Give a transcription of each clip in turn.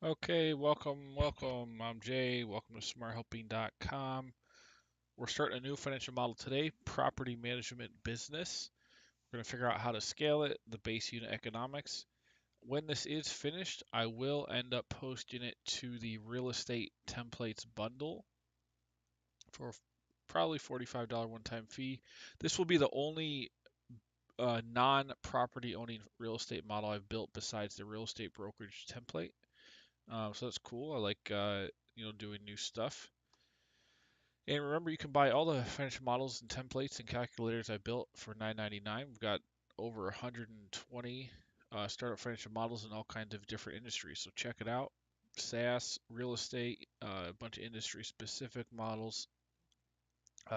Okay, welcome. I'm Jay. Welcome to SmartHelping.com. We're starting a new financial model today, property management business. We're going to figure out how to scale it, the base unit economics. When this is finished, I will end up posting it to the real estate templates bundle for probably $45 one-time fee. This will be the only non-property owning real estate model I've built besides the real estate brokerage template. So that's cool. I like doing new stuff. And remember, you can buy all the financial models and templates and calculators I built for $9.99. We've got over 120 startup financial models in all kinds of different industries. So check it out. SaaS, real estate, a bunch of industry-specific models,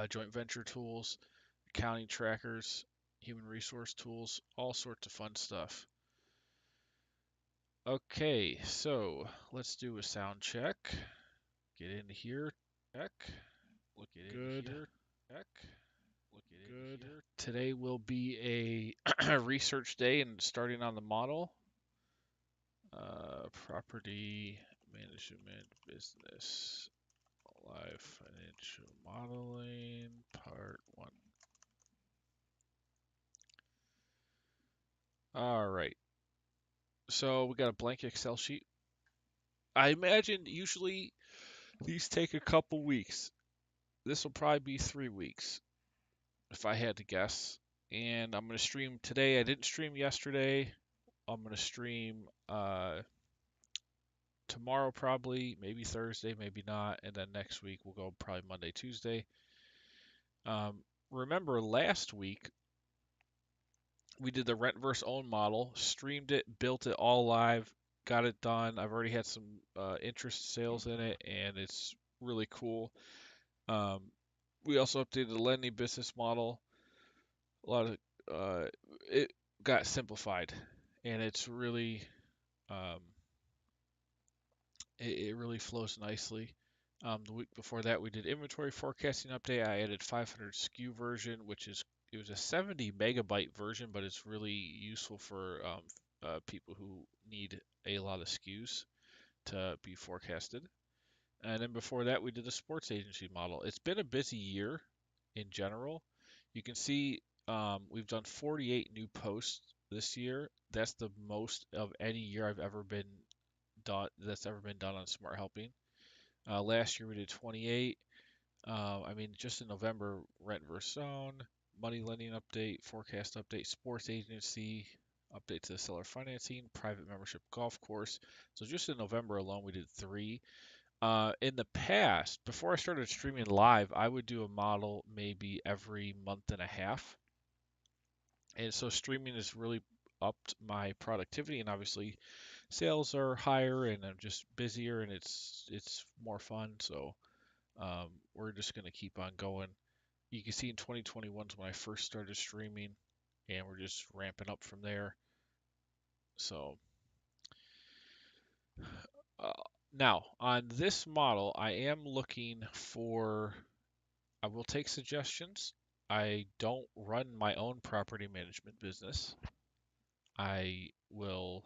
joint venture tools, accounting trackers, human resource tools, all sorts of fun stuff. Okay, so let's do a sound check. Get in here. Check. Good. Check. Good. Today will be a research day and starting on the model. Property management business. Live financial modeling, part one. All right. So we got a blank Excel sheet. I imagine usually these take a couple weeks. This will probably be 3 weeks if I had to guess. And I'm going to stream today. I didn't stream yesterday. I'm going to stream tomorrow probably, maybe Thursday, maybe not, and then next week we'll go probably Monday, Tuesday. Remember last week we did the rent versus own model, streamed it, built it all live, got it done. I've already had some interest sales in it, and it's really cool. Um, we also updated the lending business model. A lot of it got simplified, and it's really um, it really flows nicely. The week before that, we did inventory forecasting update. I added 500 SKU version, which is it was a 70 megabyte version, but it's really useful for people who need a lot of SKUs to be forecasted. And then before that, we did the sports agency model. It's been a busy year in general. You can see we've done 48 new posts this year. That's the most of any year I've ever been done that's ever been done on Smart Helping. Last year we did 28. I mean, just in November, rent versus own, money lending update, forecast update, sports agency update to the seller financing, private membership golf course. So just in November alone, we did three. In the past, before I started streaming live, I would do a model maybe every month and a half. And so streaming has really upped my productivity, and obviously sales are higher, and I'm just busier, and it's more fun. So we're just gonna keep on going. You can see in 2021 is when I first started streaming, and we're just ramping up from there. So uh, now on this model, I am looking for. I will take suggestions. I don't run my own property management business. I will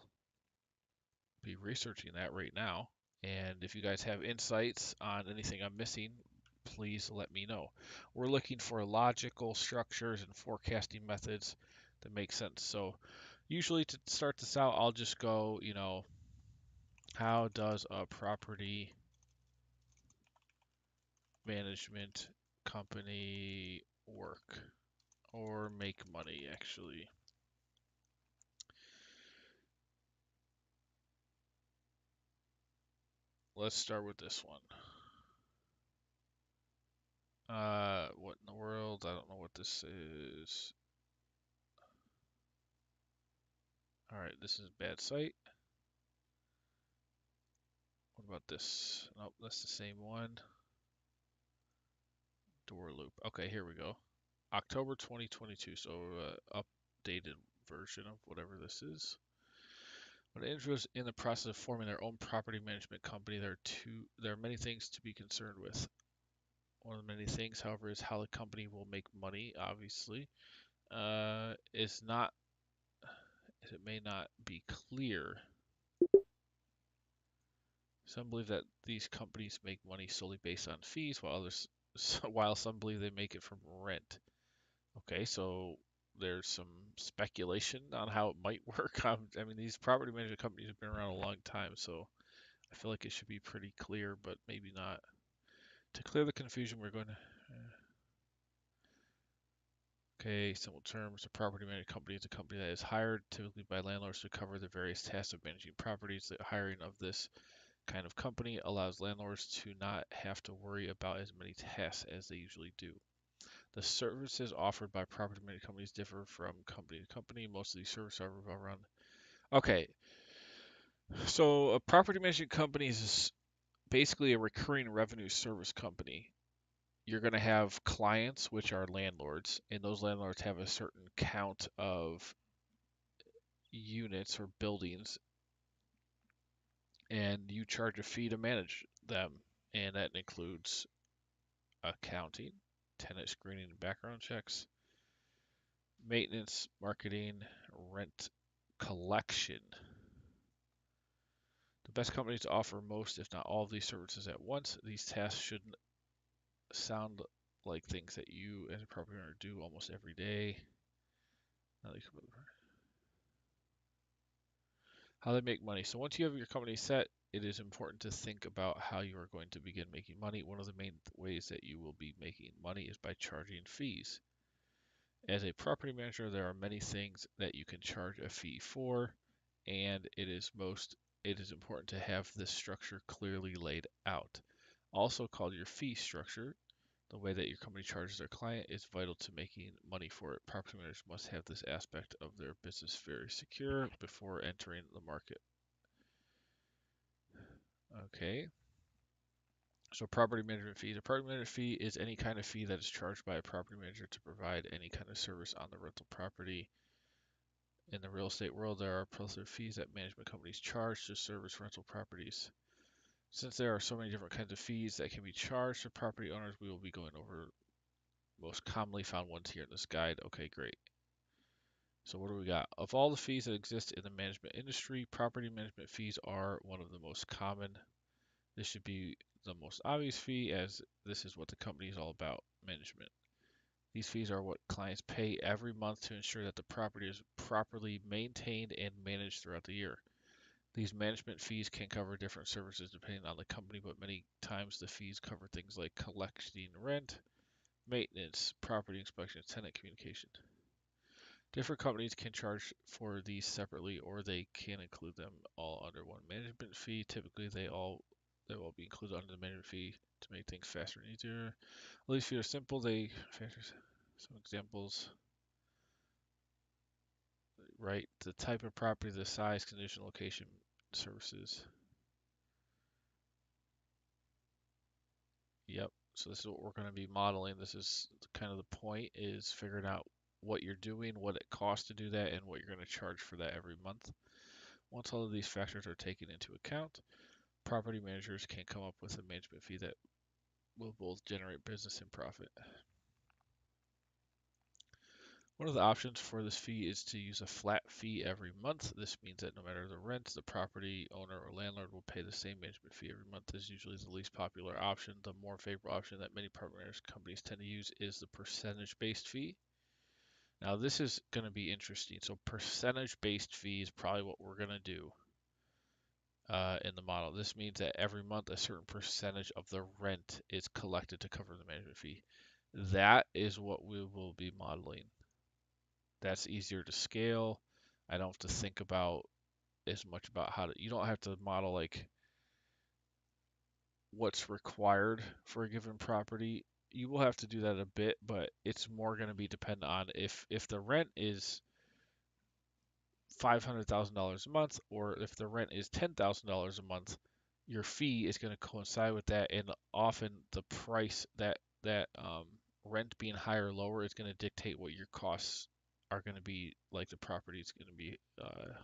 be researching that right now. And if you guys have insights on anything I'm missing, please let me know. We're looking for logical structures and forecasting methods that make sense. So usually to start this out, I'll just go, how does a property management company work or make money actually? Let's start with this one. What in the world? I don't know what this is. All right, this is a bad site. What about this? Nope, that's the same one. Door loop. Okay, here we go. October 2022, so updated version of whatever this is. When an individual is in the process of forming their own property management company, there are many things to be concerned with. One of the many things, however, is how the company will make money. Obviously, is not it may not be clear Some believe that these companies make money solely based on fees, while some believe they make it from rent. Okay, so there's some speculation on how it might work. I mean, these property management companies have been around a long time, so I feel like it should be pretty clear, but maybe not. To clear the confusion, we're going to. Okay, simple terms. A property management company is a company that is hired typically by landlords to cover the various tasks of managing properties. The hiring of this kind of company allows landlords to not have to worry about as many tasks as they usually do. The services offered by property management companies differ from company to company. Most of these services are revolved around. Okay, so a property management company is basically a recurring revenue service company. You're going to have clients, which are landlords, and those landlords have a certain count of units or buildings, and you charge a fee to manage them. And that includes accounting, tenant screening and background checks, maintenance, marketing, rent collection. The best companies offer most, if not all, of these services at once. These tasks should sound like things that you, as a property owner, do almost every day. How they make money. So once you have your company set, it is important to think about how you are going to begin making money. One of the main ways that you will be making money is by charging fees. As a property manager, there are many things that you can charge a fee for, and it is important to have this structure clearly laid out. Also called your fee structure, the way that your company charges their client is vital to making money for it. Property managers must have this aspect of their business very secure before entering the market. Okay, so property management fees. A property management fee is any kind of fee that is charged by a property manager to provide any kind of service on the rental property. In the real estate world, there are plethora of fees that management companies charge to service rental properties. Since there are so many different kinds of fees that can be charged to property owners, we will be going over most commonly found ones here in this guide. Okay, great. So what do we got? Of all the fees that exist in the management industry, property management fees are one of the most common. This should be the most obvious fee, as this is what the company is all about, management. These fees are what clients pay every month to ensure that the property is properly maintained and managed throughout the year. These management fees can cover different services depending on the company, but many times the fees cover things like collecting rent, maintenance, property inspections, tenant communication. Different companies can charge for these separately, or they can include them all under one management fee. Typically, they will be included under the management fee to make things faster and easier. All these fees are simple. They factors some examples, right? The type of property, the size, condition, location, services. Yep. So this is what we're going to be modeling. This is kind of the point, is figuring out what you're doing, what it costs to do that, and what you're going to charge for that every month. Once all of these factors are taken into account, property managers can come up with a management fee that will both generate business and profit. One of the options for this fee is to use a flat fee every month. This means that no matter the rent, the property owner or landlord will pay the same management fee every month. This is usually the least popular option. The more favorable option that many property management companies tend to use is the percentage-based fee. Now this is going to be interesting. So percentage-based fee is probably what we're going to do in the model. This means that every month a certain percentage of the rent is collected to cover the management fee. That is what we will be modeling. That's easier to scale. I don't have to think about as much about you don't have to model like what's required for a given property. You will have to do that a bit, but it's more going to be dependent on if the rent is $500,000 a month, or if the rent is $10,000 a month, your fee is going to coincide with that, and often the price that rent being higher or lower is going to dictate what your costs are going to be. Like the property is going to be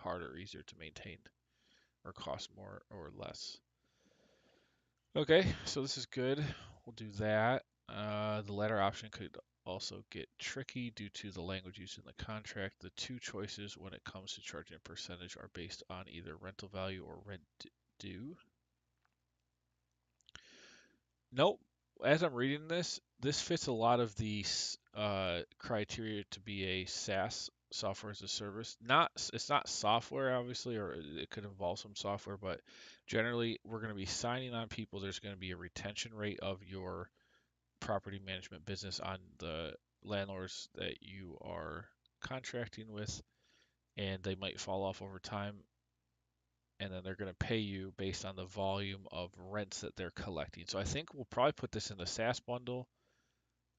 harder or easier to maintain, or cost more or less. Okay, so this is good. We'll do that. The latter option could also get tricky due to the language used in the contract. The two choices when it comes to charging a percentage are based on either rental value or rent due. Nope. As I'm reading this, this fits a lot of the criteria to be a SaaS, software as a service. It's not software, obviously, or it could involve some software, but generally, we're going to be signing on people. There's going to be a retention rate of your property management business on the landlords that you are contracting with, and they might fall off over time, and then they're going to pay you based on the volume of rents that they're collecting. So I think we'll probably put this in the SaaS bundle.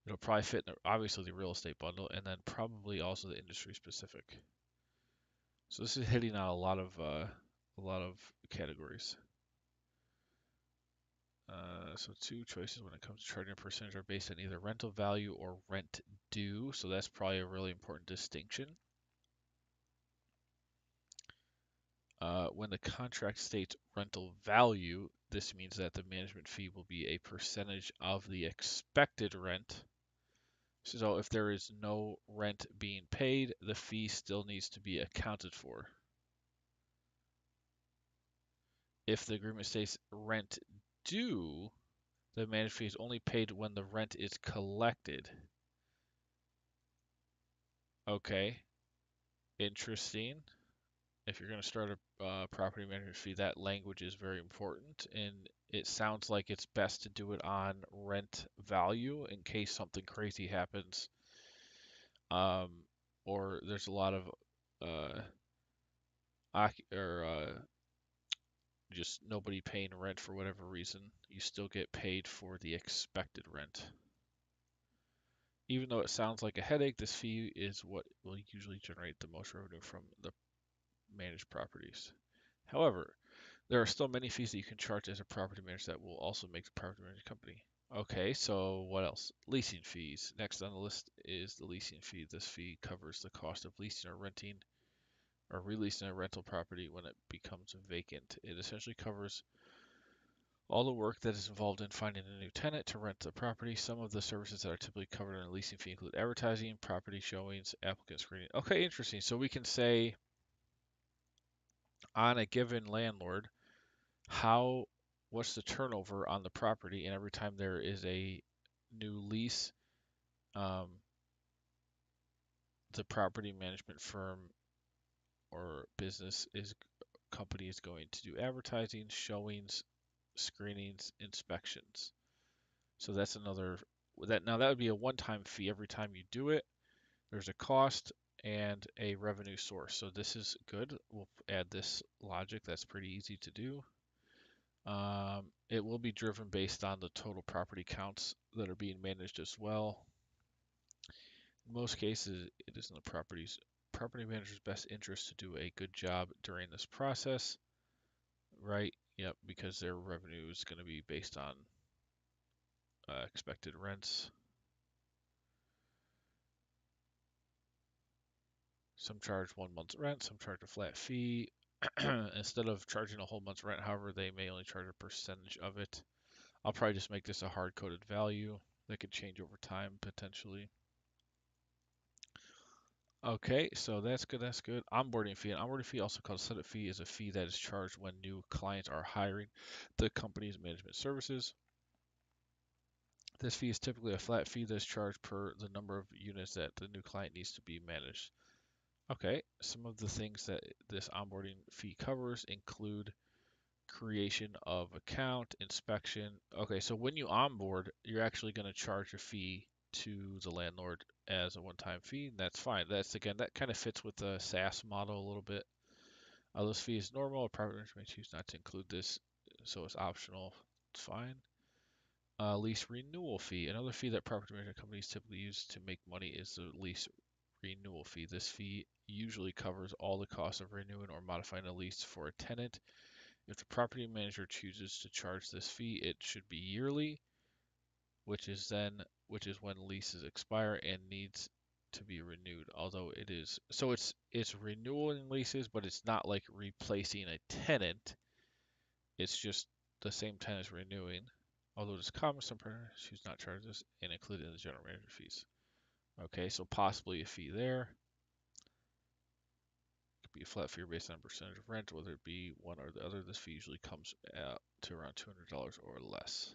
It'll probably fit in obviously the real estate bundle, and then probably also the industry specific. So this is hitting on a lot of categories. So two choices when it comes to charging a percentage are based on either rental value or rent due. So that's probably a really important distinction. When the contract states rental value, this means that the management fee will be a percentage of the expected rent. So if there is no rent being paid, the fee still needs to be accounted for. If the agreement states rent due, the management fee is only paid when the rent is collected. Okay, interesting. If you're going to start a property management fee, that language is very important, and it sounds like it's best to do it on rent value in case something crazy happens, um, or there's a lot of uh, or just nobody paying rent for whatever reason. You still get paid for the expected rent. Even though it sounds like a headache, this fee is what will usually generate the most revenue from the managed properties. However, there are still many fees that you can charge as a property manager that will also make the property management company. Okay, so what else? Leasing fees. Next on the list is the leasing fee. This fee covers the cost of leasing or renting or releasing a rental property when it becomes vacant. It essentially covers all the work that is involved in finding a new tenant to rent the property. Some of the services that are typically covered in a leasing fee include advertising, property showings, applicant screening. Okay, interesting. So we can say on a given landlord, how what's the turnover on the property, and every time there is a new lease, um, the property management firm or business is company is going to do advertising, showings, screenings, inspections. So that's another that would be a one-time fee every time you do it. There's a cost and a revenue source. So this is good. We'll add this logic. That's pretty easy to do. It will be driven based on the total property counts that are being managed as well. In most cases, it is in the property manager's best interest to do a good job during this process, right? Yep, because their revenue is going to be based on expected rents. Some charge 1 month's rent, some charge a flat fee. Instead of charging a whole month's rent, however, they may only charge a percentage of it. I'll probably just make this a hard-coded value that could change over time potentially. Okay, so that's good. That's good. Onboarding fee. An onboarding fee, also called a setup fee, is a fee that is charged when new clients are hiring the company's management services. This fee is typically a flat fee that's charged per the number of units that the new client needs to be managed. Okay, some of the things that this onboarding fee covers include creation of account, inspection. Okay, so when you onboard, you're actually going to charge a fee to the landlord as a one-time fee, and that's fine. That's again, that kind of fits with the SaaS model a little bit. This fee is normal. A private owner may choose not to include this, so it's optional. It's fine. Lease renewal fee. Another fee that property management companies typically use to make money is the lease renewal fee. This fee usually covers all the costs of renewing or modifying a lease for a tenant. If the property manager chooses to charge this fee, it should be yearly, which is when leases expire and needs to be renewed. Although it's renewing leases, but it's not like replacing a tenant. It's just the same tenant is renewing. Although it's common, some partners choose not to charge this and include it in the general manager fees. Okay, so possibly a fee there. Could be a flat fee based on percentage of rent, whether it be one or the other. This fee usually comes out to around $200 or less.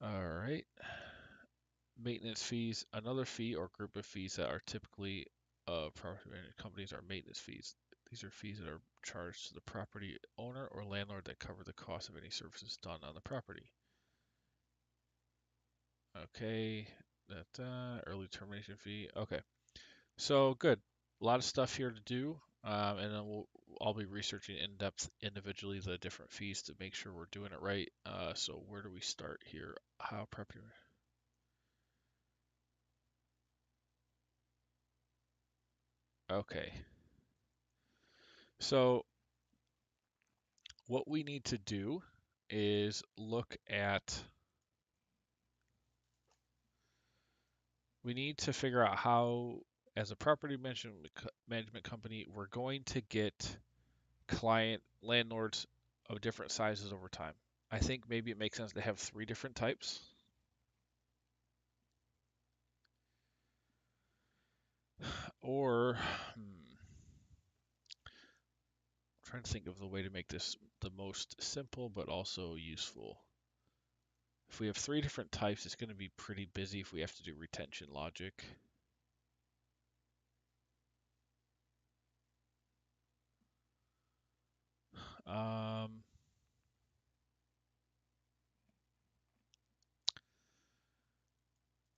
All right. Maintenance fees, another fee or group of fees that are typically property management companies are maintenance fees. These are fees that are charged to the property owner or landlord that cover the cost of any services done on the property. Okay, that early termination fee. Okay, so good. A lot of stuff here to do, and then I'll be researching in depth individually the different fees to make sure we're doing it right. So where do we start here? How property? Okay, so what we need to do is look at, we need to figure out how, as a property management company, we're going to get client landlords of different sizes over time. I think maybe it makes sense to have three different types. Or, I'm trying to think of the way to make this the most simple but also useful. If we have three different types, it's going to be pretty busy if we have to do retention logic. Um,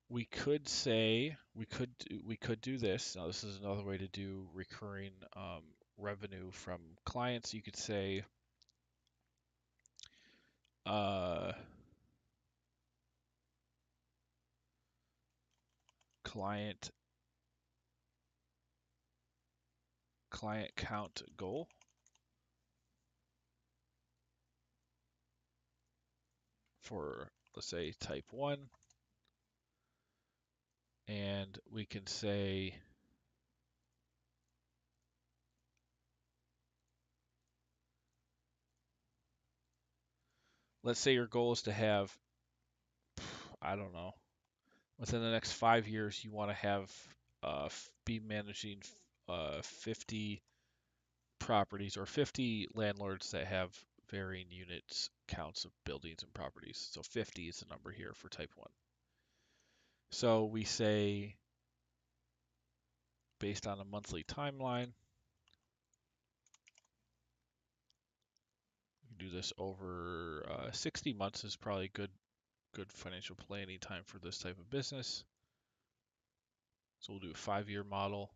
we could say we could do this. Now, this is another way to do recurring revenue from clients. You could say uh, client client count goal for, let's say, type 1, and we can say let's say your goal is to have, I don't know, within the next 5 years you want to have be managing 50 properties or 50 landlords that have varying units counts of buildings and properties. So 50 is the number here for type 1. So we say based on a monthly timeline, we do this over 60 months is probably good financial planning time for this type of business. So we'll do a 5-year model.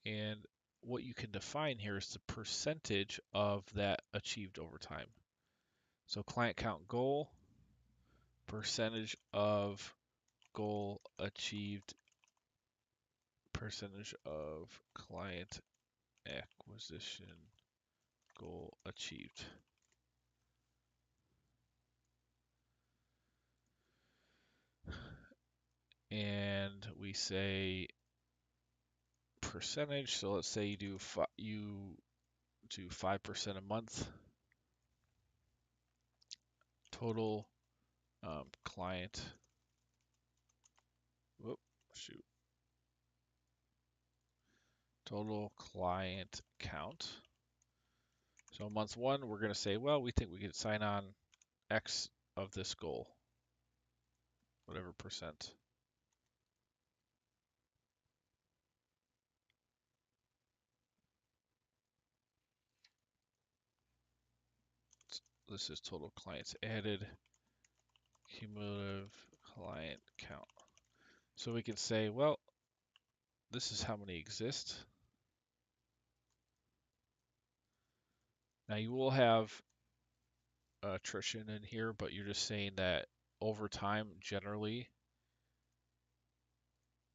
And what you can define here is the percentage of that achieved over time. So client count goal, percentage of goal achieved, percentage of client acquisition goal achieved. And we say percentage. So let's say you do 5% a month. Total client. Whoop, shoot. Total client count. So month 1, we're going to say, well, we think we could sign on X of this goal, whatever percent. This is total clients added, cumulative client count. So we can say, well, this is how many exist. Now you will have attrition in here, but you're just saying that over time, generally,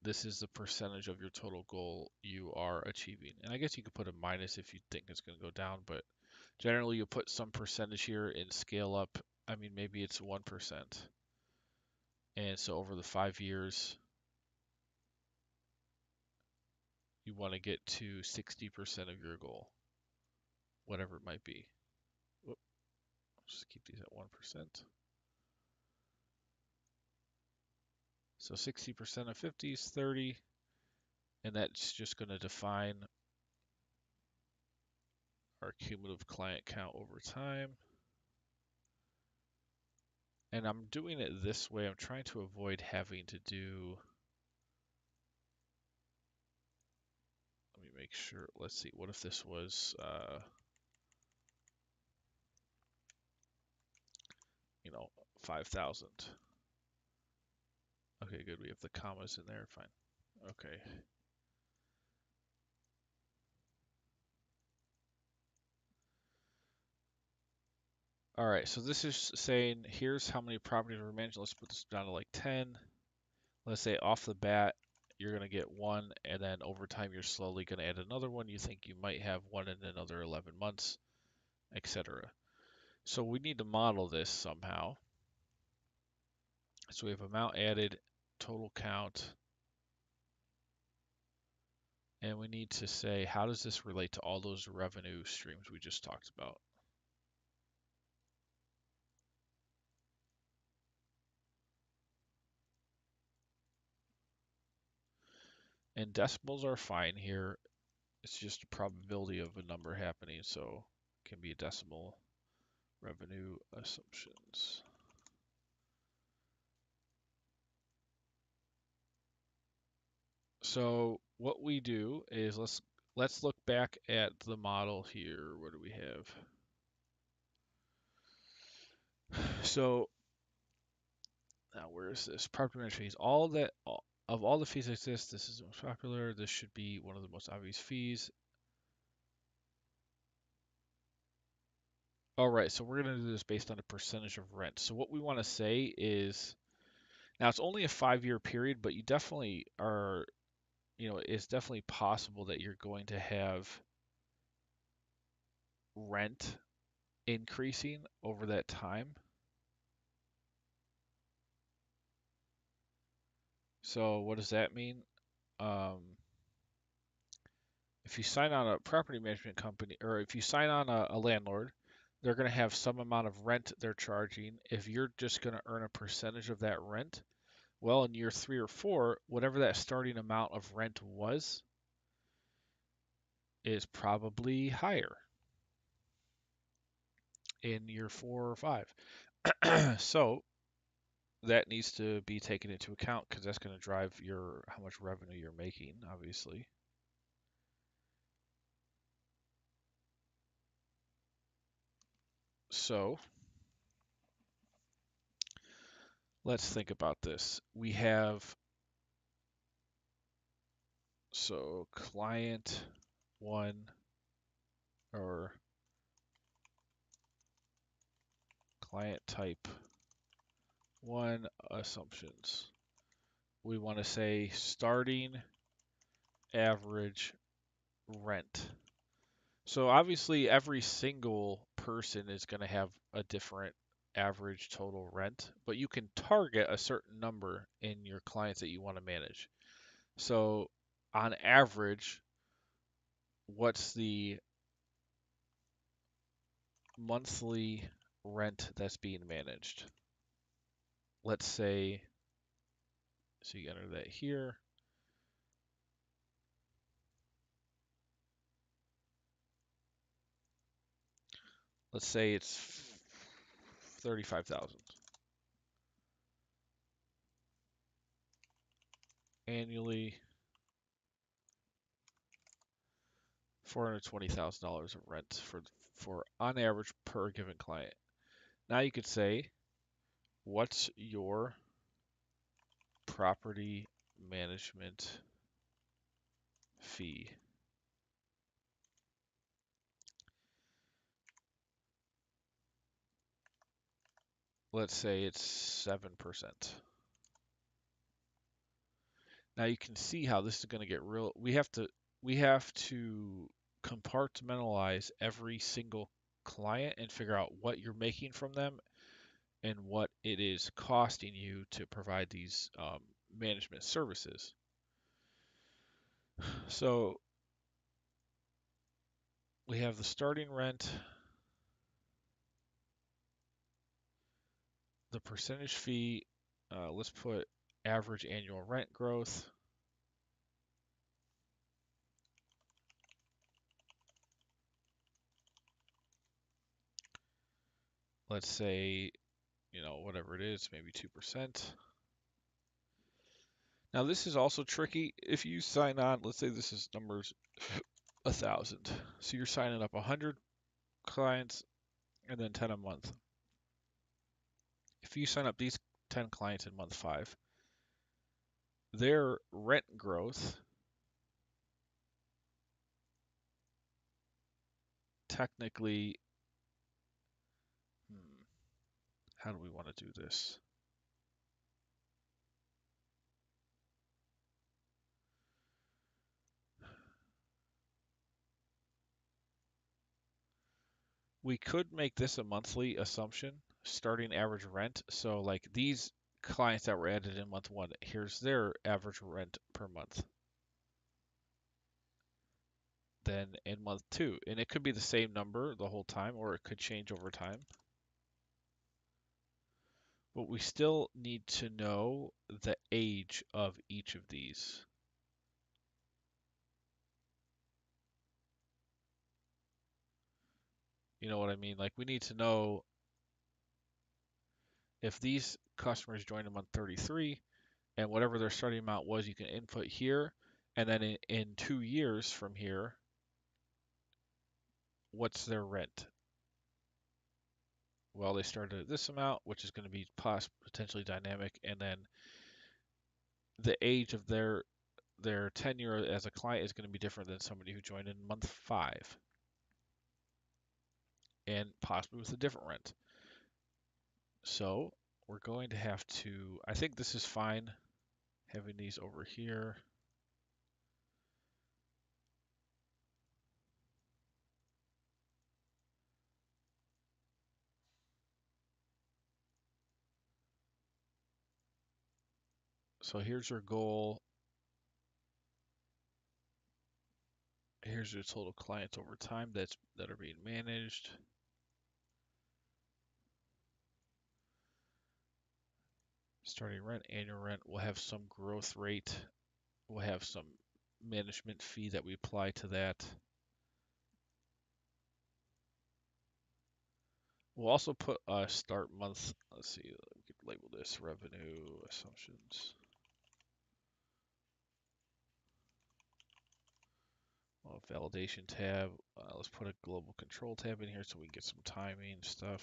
this is the percentage of your total goal you are achieving. And I guess you could put a minus if you think it's going to go down, but generally you put some percentage here and scale up. I mean, maybe it's 1%. And so over the 5 years, you want to get to 60% of your goal, whatever it might be. Whoop, just keep these at 1%. So 60% of 50 is 30, and that's just going to define our cumulative client count over time. And I'm doing it this way. I'm trying to avoid having to do, let me make sure, let's see, what if this was, 5,000. Okay, good. We have the commas in there. Fine. Okay. All right, so this is saying here's how many properties we're managing. Let's put this down to like 10. Let's say off the bat, you're going to get one, and then over time, you're slowly going to add another one. You think you might have one in another 11 months, etc. So we need to model this somehow. So we have amount added, total count, and we need to say, how does this relate to all those revenue streams we just talked about? And decimals are fine here. It's just a probability of a number happening, so it can be a decimal. Revenue assumptions. So what we do is let's look back at the model here. What do we have? So now where is this? Property management fees. Of all the fees that exist, this is the most popular. This should be one of the most obvious fees. All right, so we're going to do this based on a percentage of rent. So what we want to say is, now it's only a 5-year period, but you definitely are, it's definitely possible that you're going to have rent increasing over that time. So what does that mean? Um, if you sign on a property management company, or if you sign on a landlord, they're going to have some amount of rent they're charging. If you're just going to earn a percentage of that rent, well, in year 3 or 4, whatever that starting amount of rent was, is probably higher in year 4 or 5. So that needs to be taken into account because that's going to drive how much revenue you're making, obviously. So let's think about this. We have, so client one, or client type one assumptions. We want to say starting average rent. So obviously every single person is going to have a different average total rent, but you can target a certain number in your clients that you want to manage. So on average, what's the monthly rent that's being managed? Let's say, so you enter that here. Let's say it's 35,000 annually, $420,000 of rent for on average per given client. Now you could say, what's your property management fee? Let's say it's 7%. Now you can see how this is going to get real. We have to compartmentalize every single client and figure out what you're making from them and what it is costing you to provide these management services. So we have the starting rent, the percentage fee. Let's put average annual rent growth. let's say, whatever it is, maybe 2%. Now this is also tricky. If you sign on, let's say this is numbers 1,000. So you're signing up 100 clients and then 10 a month. If you sign up these 10 clients in month 5, their rent growth technically, how do we want to do this? We could make this a monthly assumption, starting average rent. So like these clients that were added in month 1, here's their average rent per month. Then in month 2, and it could be the same number the whole time, or it could change over time. But we still need to know the age of each of these. You know what I mean? Like we need to know if these customers joined in month 33 and whatever their starting amount was, you can input here. And then in 2 years from here, what's their rent? Well, they started at this amount, which is going to be potentially dynamic. And then the age of their tenure as a client is going to be different than somebody who joined in month 5 and possibly with a different rent. So we're going to have to, I think this is fine having these over here. So here's your goal. Here's your total clients over time that are being managed. Starting rent, annual rent, we'll have some growth rate. We'll have some management fee that we apply to that. We'll also put a start month. Let's see, we could label this revenue assumptions. Validation tab. Let's put a global control tab in here so we can get some timing stuff.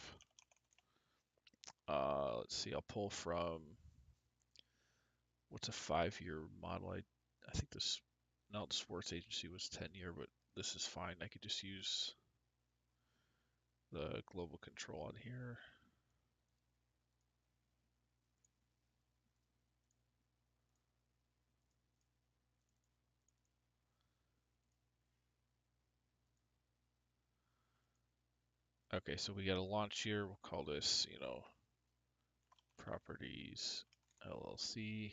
Let's see, I'll pull from what's a 5-year model. I think this, no, the sports agency was 10-year, but this is fine. I could just use the global control on here. Okay, so we got a launch here. We'll call this, Properties LLC.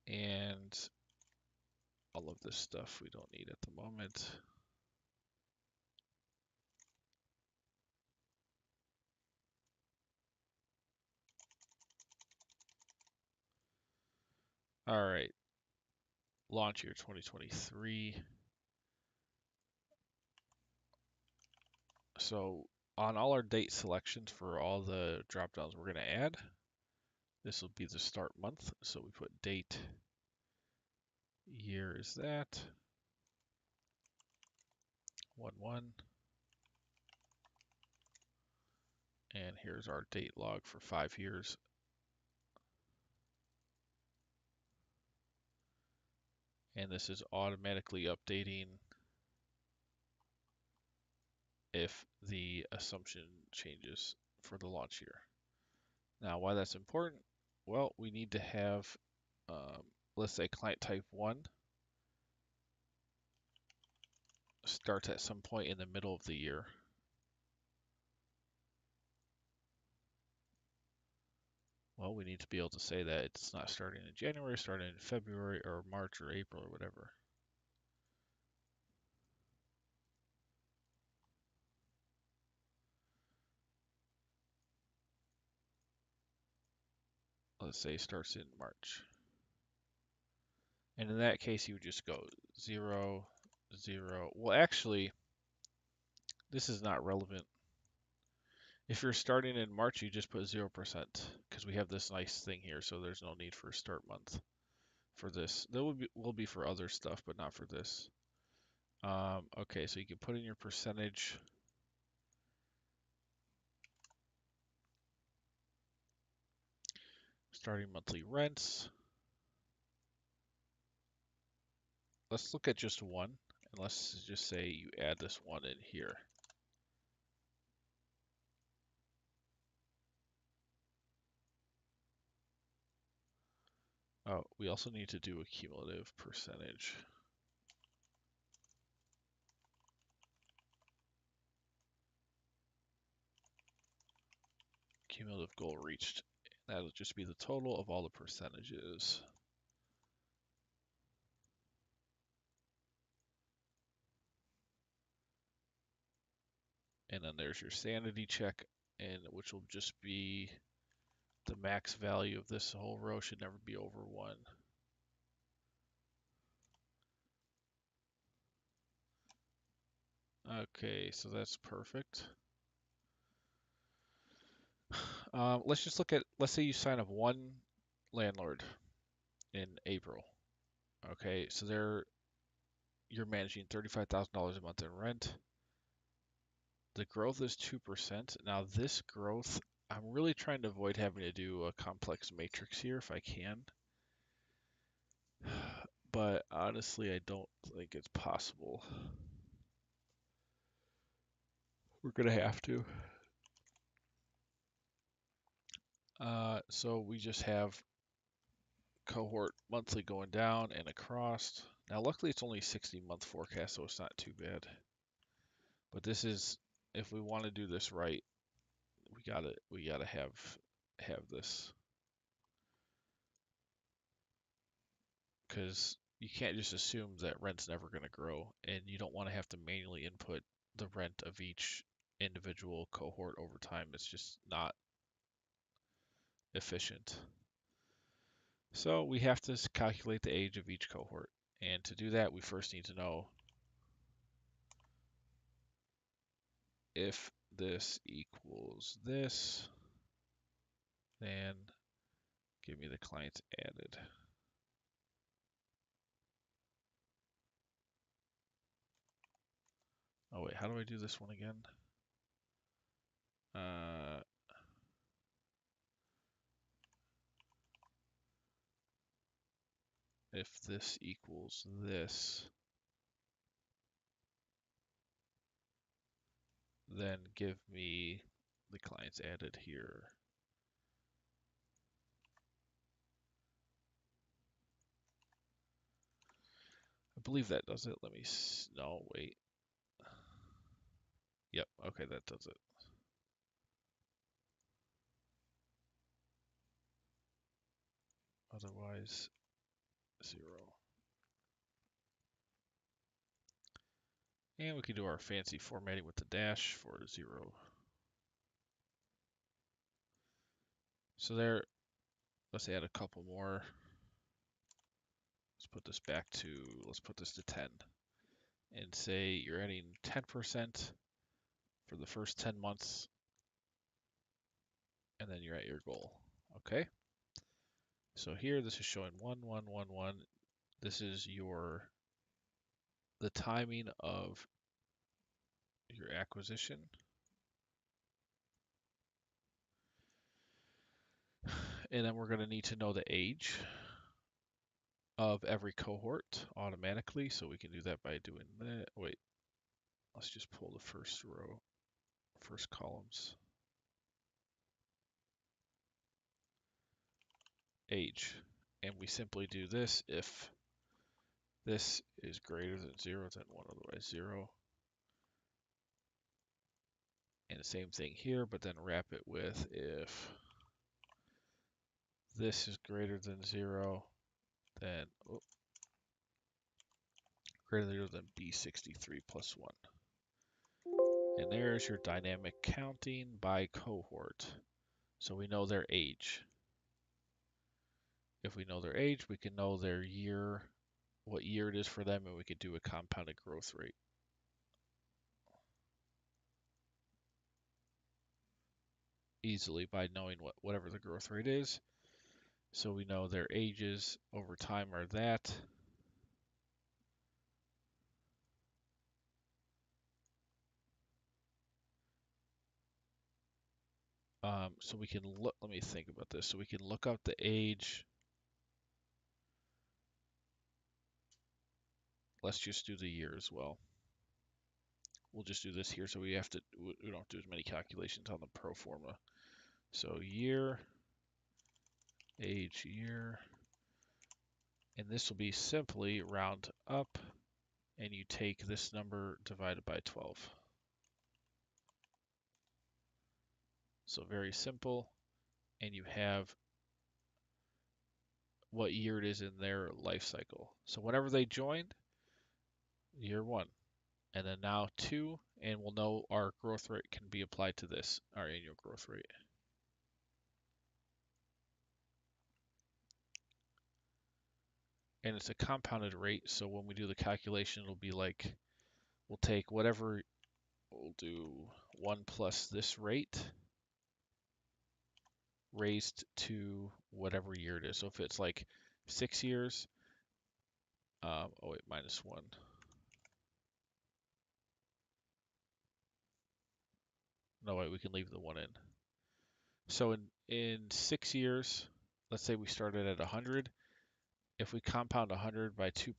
And all of this stuff we don't need at the moment. All right, launch year 2023. So on all our date selections for all the drop downs we're going to add, this will be the start month. So we put date, year is that, 1/1. And here's our date log for 5 years. And this is automatically updating if the assumption changes for the launch year. Now, why that's important? Well, we need to have, let's say client type 1 starts at some point in the middle of the year. Well, we need to be able to say that it's not starting in January, starting in February or March or April or whatever. Let's say starts in March. And in that case, you would just go 0, 0. Well, actually, this is not relevant. If you're starting in March, you just put 0% because we have this nice thing here, so there's no need for a start month for this. There will be for other stuff, but not for this. Okay, so you can put in your percentage. Starting monthly rents. Let's look at just one, and let's just say you add this one in here. Oh, we also need to do a cumulative percentage. Cumulative goal reached. That'll just be the total of all the percentages. And then there's your sanity check, and which will just be the max value of this whole row should never be over 1. Okay, so that's perfect. Let's just look at, let's say you sign up one landlord in April. Okay, so you're managing $35,000 a month in rent. The growth is 2%. Now this growth, I'm really trying to avoid having to do a complex matrix here if I can. But honestly, I don't think it's possible. We're gonna have to. So we just have cohort monthly going down and across. Now, luckily, it's only 60-month forecast, so it's not too bad. But this is, if we want to do this right, we gotta have this, because you can't just assume that rent's never going to grow, and you don't want to have to manually input the rent of each individual cohort over time. It's just not efficient. So we have to calculate the age of each cohort. And to do that, we first need to know if this equals this, then give me the clients added. Oh wait, how do I do this one again? If this equals this, then give me the clients added here. I believe that does it. Let me, no, wait. Yep, okay, that does it. Otherwise, 0. And we can do our fancy formatting with the dash for 0. So there, let's add a couple more. Let's put this to 10. And say you're adding 10% for the first 10 months, and then you're at your goal. Okay? So here, this is showing 1, 1, 1, 1. This is the timing of your acquisition. And then we're going to need to know the age of every cohort automatically. So we can do that by doing that. Wait, let's just pull the first row, first columns. Age. And we simply do this if this is greater than 0, then 1, otherwise 0. And the same thing here, but then wrap it with if this is greater than 0, then greater than B63 plus 1. And there's your dynamic counting by cohort. So we know their age. If we know their age, we can know their year what year it is for them, and we could do a compounded growth rate easily by knowing whatever the growth rate is. So we know their ages over time are that. So we can look, let me think about this. So we can look up the age. Let's just do the year as well. We'll just do this here so we don't have to do as many calculations on the pro forma. So year, age, year, and this will be simply round up, and you take this number divided by 12. So very simple, and you have what year it is in their life cycle. So whenever they joined, year 1, and then now 2, and we'll know our growth rate can be applied to this, our annual growth rate. And it's a compounded rate, so when we do the calculation, it'll be like, we'll take whatever, we'll do 1 plus this rate raised to whatever year it is. So if it's like 6 years, oh wait, minus 1. No, wait, we can leave the 1 in. So in 6 years, let's say we started at 100. If we compound 100 by 2%,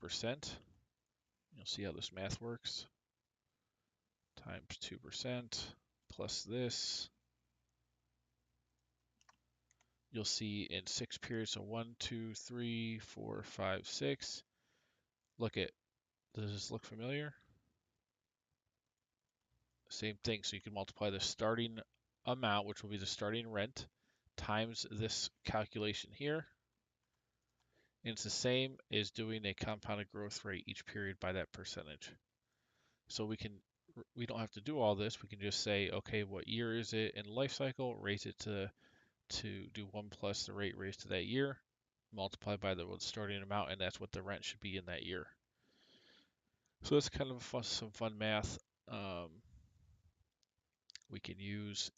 you'll see how this math works. Times 2% plus this. You'll see in 6 periods, so 1, 2, 3, 4, 5, 6. Look at, does this look familiar? Same thing, so you can multiply the starting amount, which will be the starting rent, times this calculation here. And it's the same as doing a compounded growth rate each period by that percentage. So we don't have to do all this. We can just say, okay, what year is it in life cycle? Raise it to do 1 plus the rate raised to that year, multiply by the starting amount, and that's what the rent should be in that year. So that's kind of some fun math we can use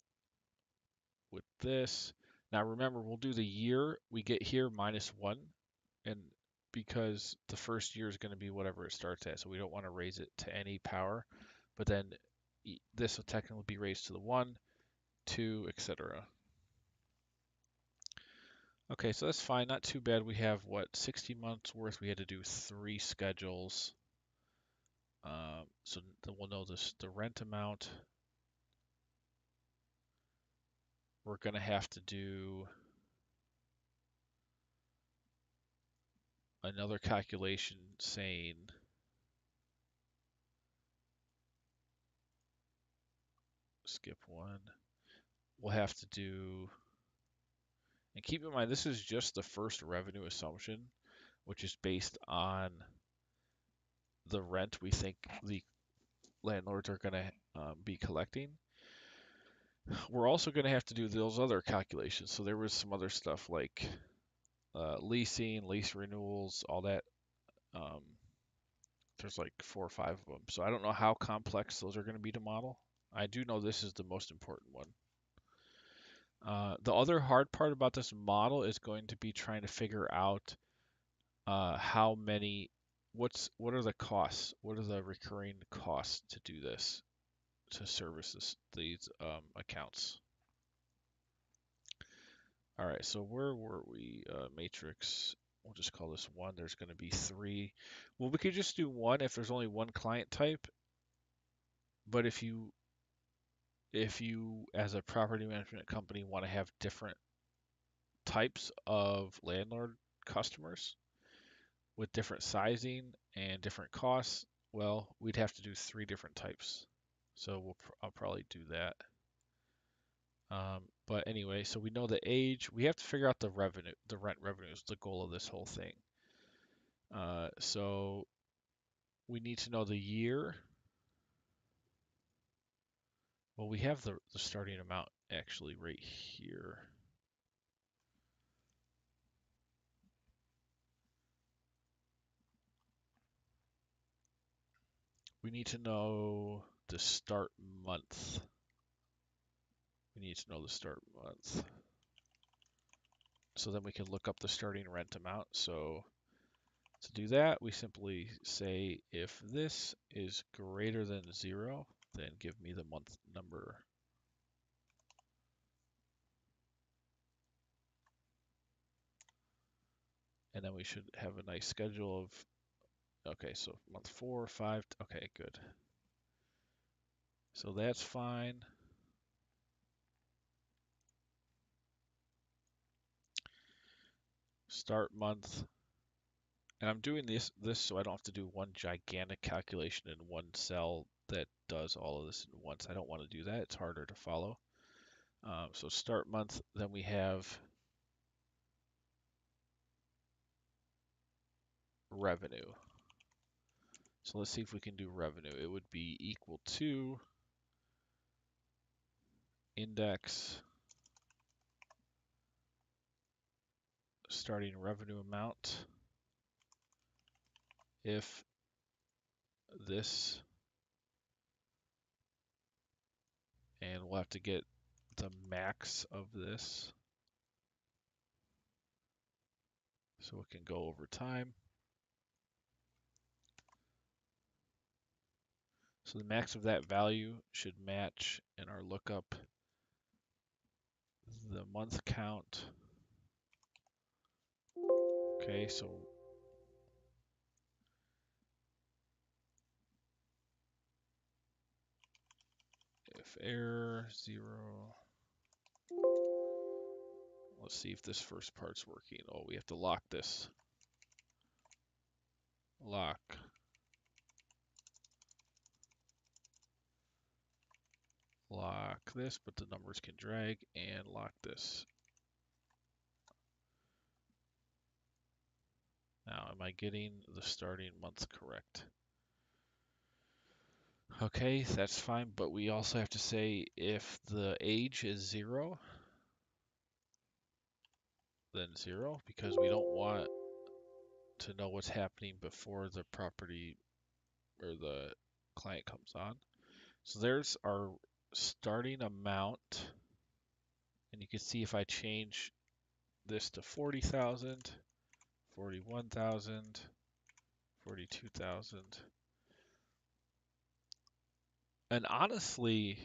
with this. Now remember, we'll do the year we get here minus 1, and because the first year is going to be whatever it starts at, so we don't want to raise it to any power, but then this will technically be raised to the 1, 2, etc. Okay, so that's fine, not too bad. We have, what, 60 months worth? We had to do 3 schedules. So then we'll know the rent amount. We're going to have to do another calculation saying skip 1. We'll have to do, and keep in mind, this is just the first revenue assumption, which is based on the rent we think the landlords are going to be collecting. We're also going to have to do those other calculations. So there was some other stuff like leasing, lease renewals, all that. There's like 4 or 5 of them. So I don't know how complex those are going to be to model. I do know this is the most important one. The other hard part about this model is going to be trying to figure out how many, what are the costs? What are the recurring costs to do this, to service these accounts? All right, so where were we? Matrix, we'll just call this 1. There's going to be 3. Well, we could just do 1 if there's only 1 client type. But if you as a property management company want to have different types of landlord customers with different sizing and different costs, well, we'd have to do 3 different types. So I'll probably do that. But anyway, so we know the age. We have to figure out the revenue. The rent revenue is the goal of this whole thing. So we need to know the year. Well, we have the starting amount actually right here. We need to know the start month. We need to know the start month. So then we can look up the starting rent amount. So to do that, we simply say if this is greater than 0, then give me the month number. And then we should have a nice schedule of, okay, so month 4, 5, okay, good. So that's fine. Start month. And I'm doing this so I don't have to do one gigantic calculation in one cell that does all of this at once. I don't want to do that. It's harder to follow. So start month, then we have revenue. So let's see if we can do revenue. It would be equal to index starting revenue amount if this, and we'll have to get the max of this so it can go over time. So the max of that value should match in our lookup the month count. Okay, so if error 0, let's see if this first part's working. Oh, we have to lock this. Lock. Lock this, but the numbers can drag, and lock this. Now, am I getting the starting month correct? Okay, that's fine, but we also have to say if the age is 0, then 0, because we don't want to know what's happening before the property or the client comes on. So there's our starting amount, and you can see if I change this to 40,000, 41,000, 42,000. And honestly,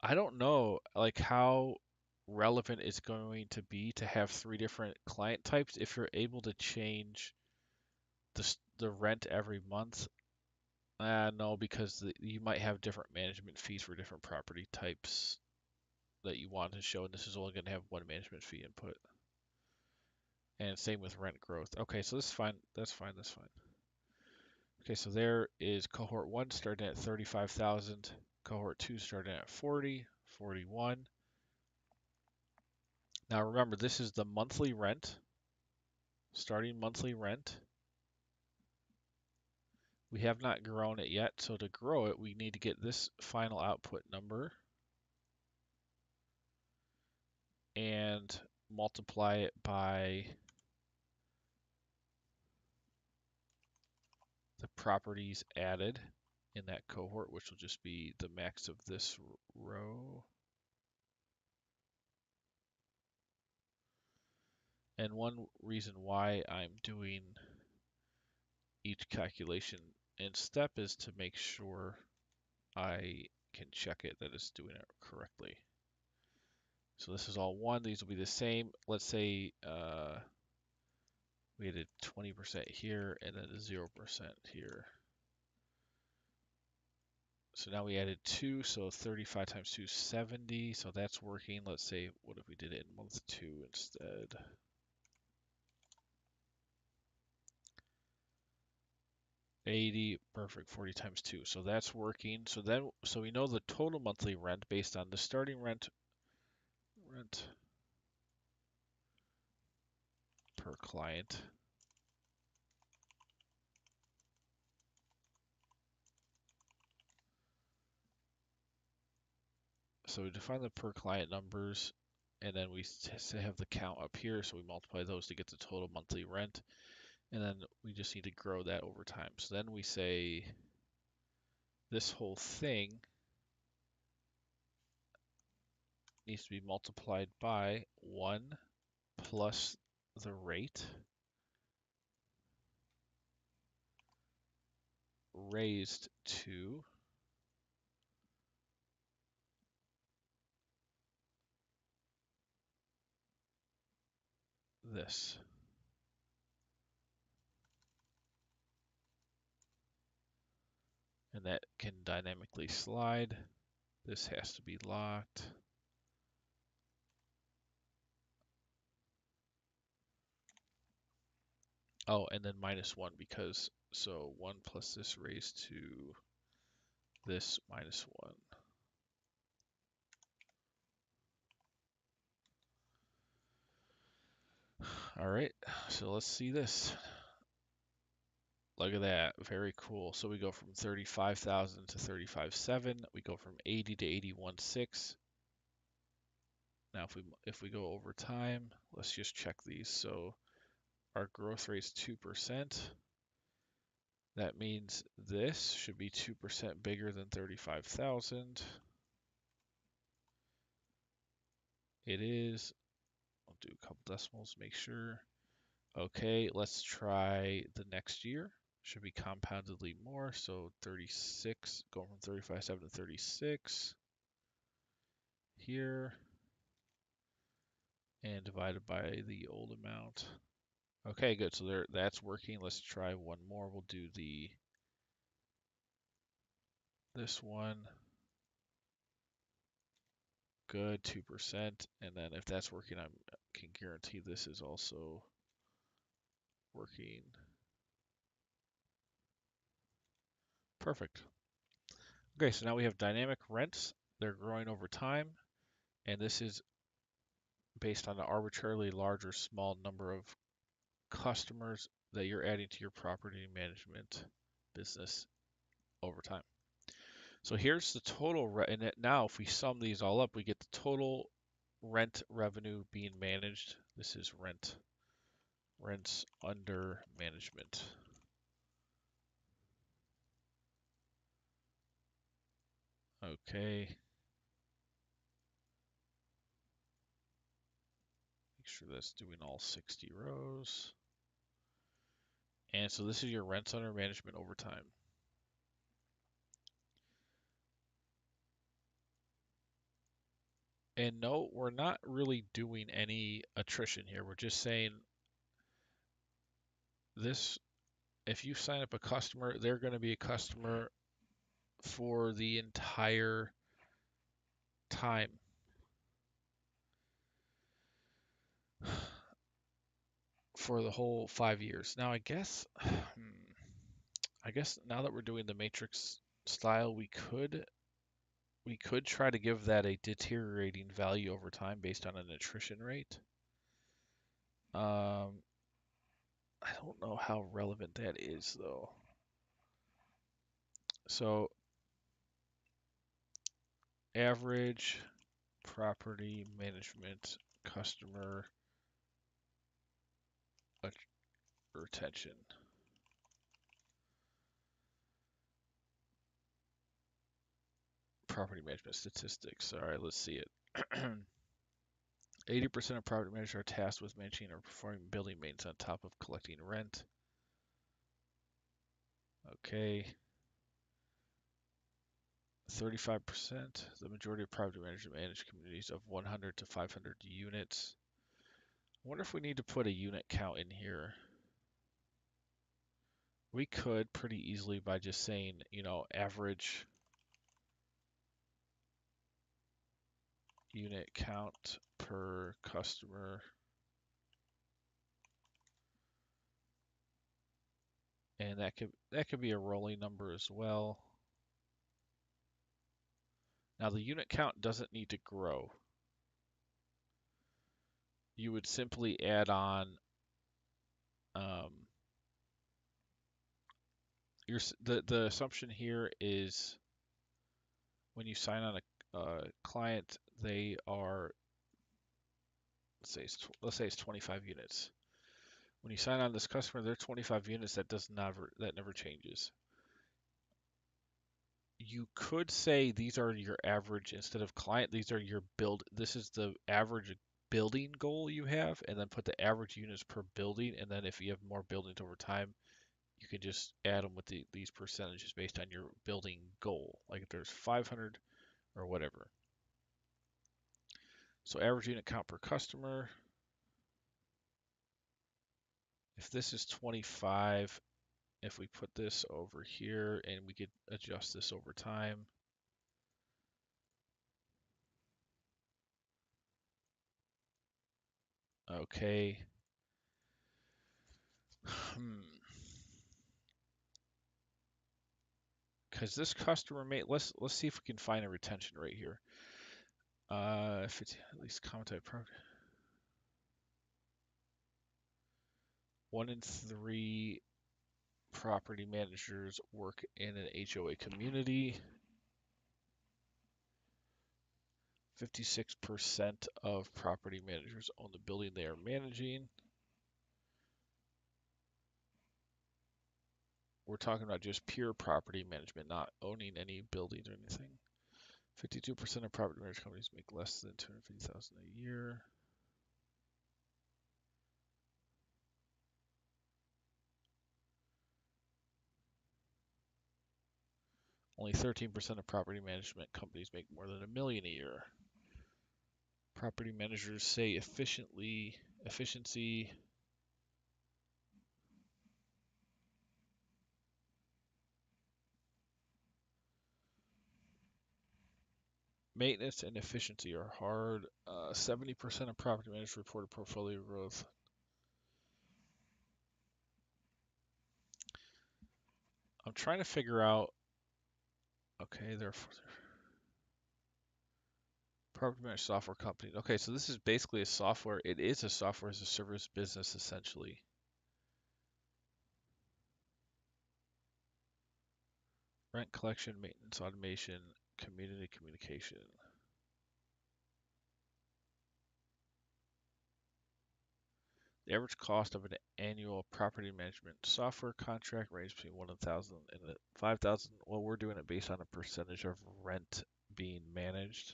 I don't know like how relevant it's going to be to have 3 different client types if you're able to change the rent every month. No, because you might have different management fees for different property types that you want to show, and this is only going to have one management fee input. And same with rent growth. Okay, so this is fine. That's fine. That's fine. Okay, so there is cohort 1 starting at 35,000, cohort 2 starting at 40, 41. Now remember, this is the monthly rent, starting monthly rent. We have not grown it yet, so to grow it, we need to get this final output number and multiply it by the properties added in that cohort, which will just be the max of this row. And one reason why I'm doing each calculation in step is to make sure I can check it that it's doing it correctly. So this is all 1. These will be the same. Let's say we did 20% here and then 0% here. So now we added 2, so 35 times 2 is 70. So that's working. Let's say, what if we did it in month 2 instead? $80, perfect, 40 times 2. So that's working. So we know the total monthly rent based on the starting rent per client. So we define the per client numbers, and then we have the count up here, so we multiply those to get the total monthly rent. And then we just need to grow that over time. So then we say this whole thing needs to be multiplied by 1 plus the rate raised to this. And that can dynamically slide. This has to be locked. Oh, and then minus 1 because, so 1 plus this raised to this minus 1. All right, so let's see this. Look at that, very cool. So we go from 35,000 to 35,700. We go from 80 to 81,600. Now if we go over time, let's just check these. So our growth rate is 2%. That means this should be 2% bigger than 35,000. It is. I'll do a couple decimals, make sure. Okay, let's try the next year. Should be compoundedly more, so 36, going from 35,700 to 36 here, and divided by the old amount. Okay, good, so there, that's working. Let's try one more. We'll do this one. Good, 2%, and then if that's working, I can guarantee this is also working. Perfect. Okay, so now we have dynamic rents. They're growing over time, and this is based on an arbitrarily large or small number of customers that you're adding to your property management business over time. So here's the total, and now if we sum these all up, we get the total rent revenue being managed. This is rents under management. Okay. Make sure that's doing all 60 rows. And so this is your rents under management over time. And no, we're not really doing any attrition here. We're just saying this, if you sign up a customer, they're going to be a customer for the entire time. For the whole 5 years. Now, I guess now that we're doing the matrix style, we could try to give that a deteriorating value over time based on an attrition rate. I don't know how relevant that is though. So average property management customer retention. Property management statistics. All right, let's see it. 80% of property managers are tasked with managing or performing building maintenance on top of collecting rent. Okay. 35%. The majority of property managers manage communities of 100 to 500 units. I wonder if we need to put a unit count in here. We could pretty easily by just saying, average unit count per customer. And that could be a rolling number as well. Now the unit count doesn't need to grow. You would simply add on the assumption here is when you sign on a client, they are let's say it's 25 units. When you sign on this customer, they're 25 units. That never changes. You could say these are your average instead of client. These are your build. This is the average building goal you have, and then put the average units per building. And then if you have more buildings over time, you can just add them with these percentages based on your building goal. Like if there's 500 or whatever. So average unit count per customer. If this is 25, if we put this over here and we could adjust this over time. Okay. Because this customer may, let's see if we can find a retention rate here. If it's at least common type product. 1 in 3 property managers work in an HOA community. 56% of property managers own the building they are managing. We're talking about just pure property management, not owning any buildings or anything. 52% of property management companies make less than $250,000 a year. Only 13% of property management companies make more than $1 million a year. Property managers say efficiency, maintenance, and efficiency are hard. 70% of property managers reported portfolio growth. I'm trying to figure out, okay, they're property management software company. Okay, so this is basically a software. It is a software as a service business, essentially. Rent collection, maintenance, automation, community communication. The average cost of an annual property management software contract ranges between 1,000 and 5,000. Well, we're doing it based on a percentage of rent being managed.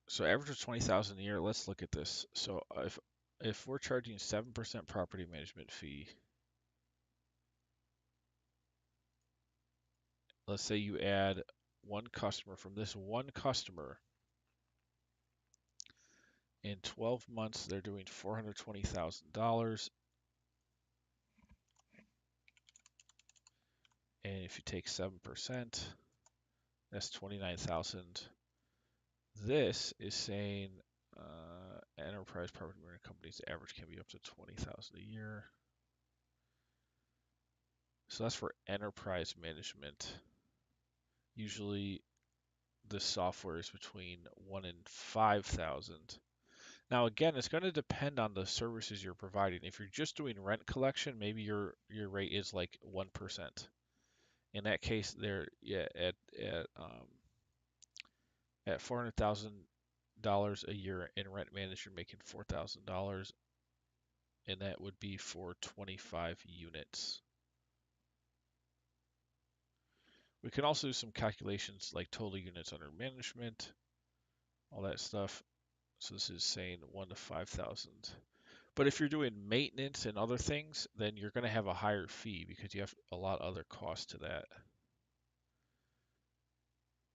So average of 20,000 a year. Let's look at this. So if we're charging 7% property management fee, let's say you add one customer. From this one customer, in 12 months, they're doing $420,000. And if you take 7%, that's 29,000. This is saying enterprise property management companies average can be up to 20,000 a year. So that's for enterprise management. Usually the software is between 1 and 5,000. Now again, it's going to depend on the services you're providing. If you're just doing rent collection, maybe your rate is like 1%. In that case, they're at $400,000 a year in rent management, you're making $4,000, and that would be for 25 units. We can also do some calculations like total units under management, all that stuff. So this is saying 1 to 5,000. But if you're doing maintenance and other things, then you're going to have a higher fee because you have a lot of other costs to that.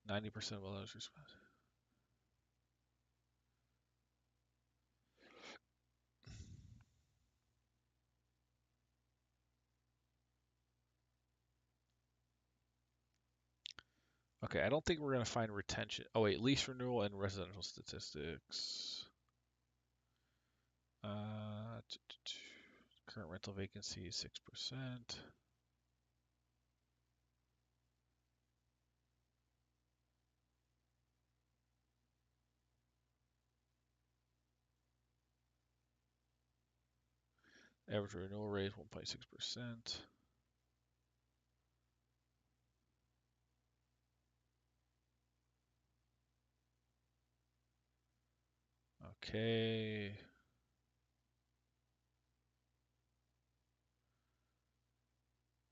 90% of owners response. Okay, I don't think we're going to find retention. Oh wait, lease renewal and residential statistics. Current rental vacancy is 6%. Average renewal rate is 1.6%. Okay.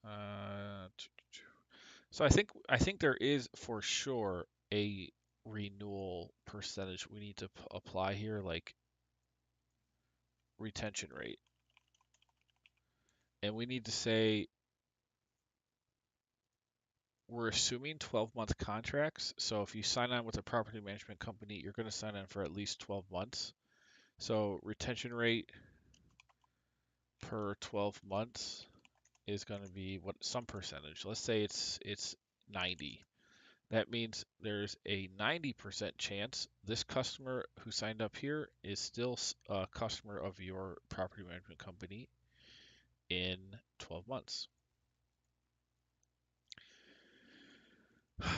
Uh, so I think there is for sure a renewal percentage we need to apply here, like retention rate. And we need to say we're assuming 12-month contracts. So if you sign on with a property management company, you're going to sign on for at least 12 months. So retention rate per 12 months is going to be what some percentage. Let's say it's 90. That means there's a 90% chance this customer who signed up here is still a customer of your property management company in 12 months.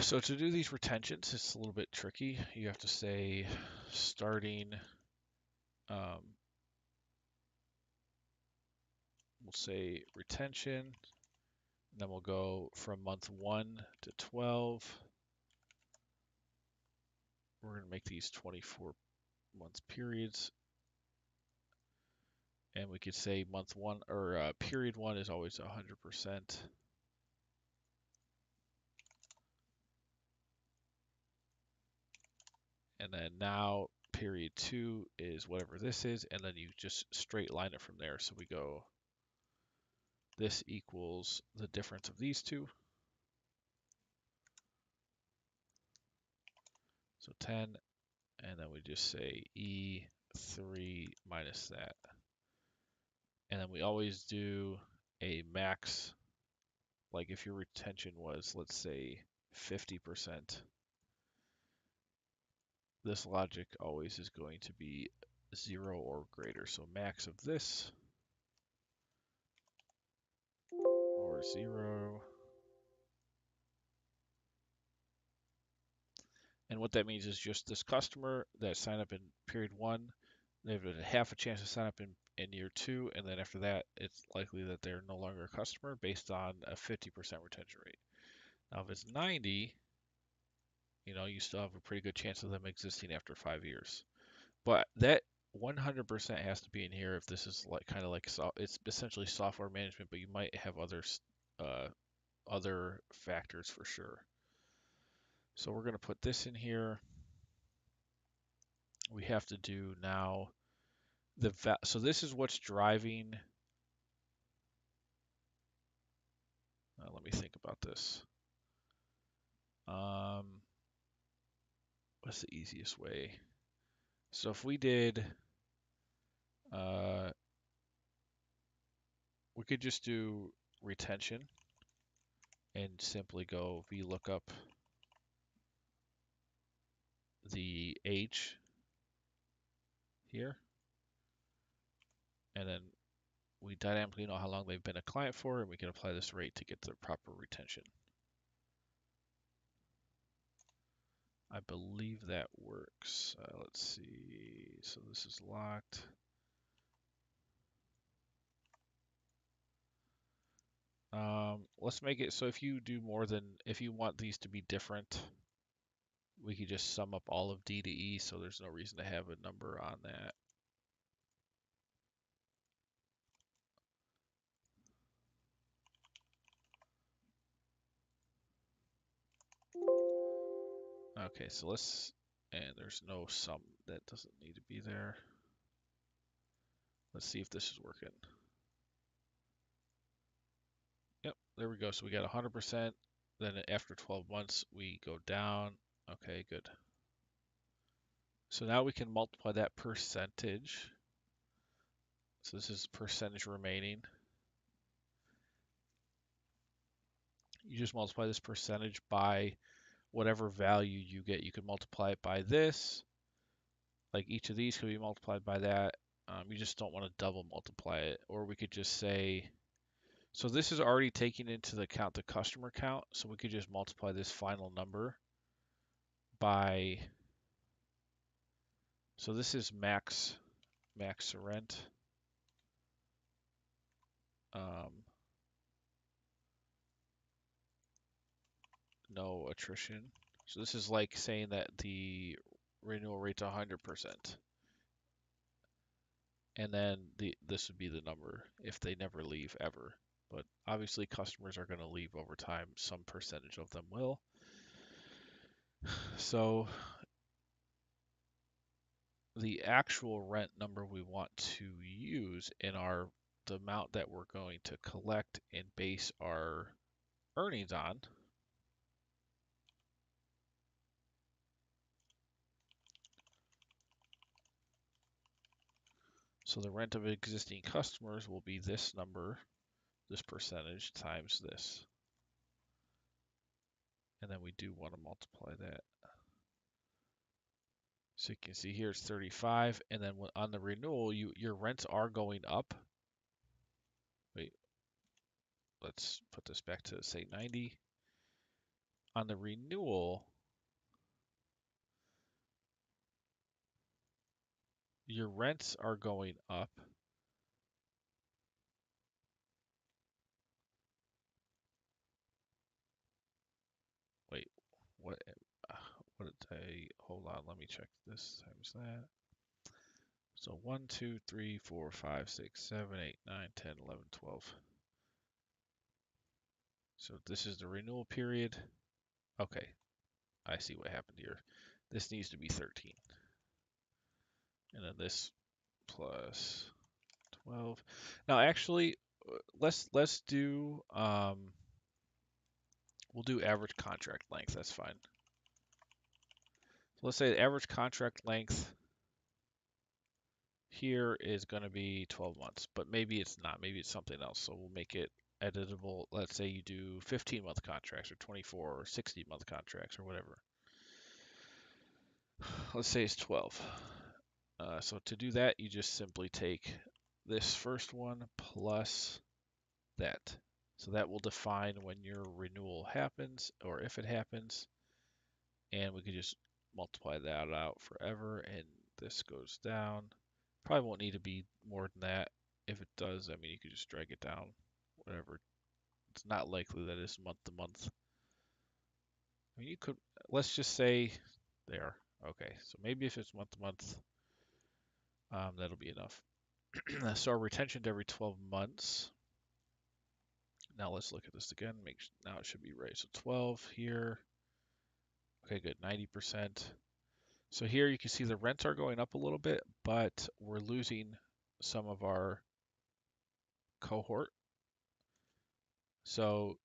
So to do these retentions, it's a little bit tricky. You have to say starting, um, we'll say retention, and then we'll go from month 1 to 12. We're going to make these 24-month periods. And we could say month 1 or period 1 is always 100%. And then now period 2 is whatever this is, and then you just straight line it from there. So we go, this equals the difference of these two. So 10, and then we just say E3 minus that. And then we always do a max, like if your retention was, let's say, 50%, this logic always is going to be 0 or greater. So max of this, or 0. And what that means is just this customer that signed up in period 1, they have a half a chance to sign up in year 2, and then after that, it's likely that they're no longer a customer based on a 50% retention rate. Now, if it's 90, you still have a pretty good chance of them existing after 5 years. But that 100% has to be in here if this is like kind of like it's essentially software management, but you might have uh, other factors for sure. So we're going to put this in here. We have to do now so this is what's driving. Let me think about this. What's the easiest way? So if we did, we could just do retention and simply go VLOOKUP the age here, and then we dynamically know how long they've been a client for, and we can apply this rate to get the proper retention. I believe that works. Let's see. So this is locked. Let's make it so if you want these to be different, we could just sum up all of D to E, so there's no reason to have a number on that. Okay, so and there's no sum, that doesn't need to be there. Let's see if this is working. Yep, there we go. So we got 100%. Then after 12 months, we go down. Okay, good. So now we can multiply that percentage. So this is percentage remaining. You just multiply this percentage by whatever value you get. You can multiply it by this. Like each of these could be multiplied by that. You just don't want to double multiply it. Or we could just say, so this is already taking into account the customer count. So we could just multiply this final number by, so this is max rent. No attrition. So this is like saying that the renewal rate's 100%. and then this would be the number if they never leave ever. But obviously customers are going to leave over time. Some percentage of them will. So the actual rent number we want to use in the amount that we're going to collect and base our earnings on. So the rent of existing customers will be this number, this percentage times this. And then we do want to multiply that. So you can see here it's 35, and then on the renewal, your rents are going up. Wait, let's put this back to say 90. On the renewal, your rents are going up. Wait, what? What did hold on, let me check this times that. So 1, 2, 3, 4, 5, 6, 7, 8, 9, 10, 11, 12. So this is the renewal period. Okay, I see what happened here. This needs to be 13. And then this plus 12. Now actually, let's do we'll do average contract length. That's fine. So let's say the average contract length here is going to be 12 months, but maybe it's not. Maybe it's something else. So we'll make it editable. Let's say you do 15-month contracts or 24 or 60-month contracts or whatever. Let's say it's 12. So to do that, you just simply take this first one plus that. So that will define when your renewal happens or if it happens. And we could just multiply that out forever. And this goes down. Probably won't need to be more than that. If it does, I mean, you could just drag it down, whatever. It's not likely that it's month to month. I mean, you could, let's just say there. Okay, so maybe if it's month to month, that'll be enough. So our retention every 12 months. Now let's look at this again. Now it should be right. So 12 here. Okay, good. 90%. So here you can see the rents are going up a little bit, but we're losing some of our cohort. So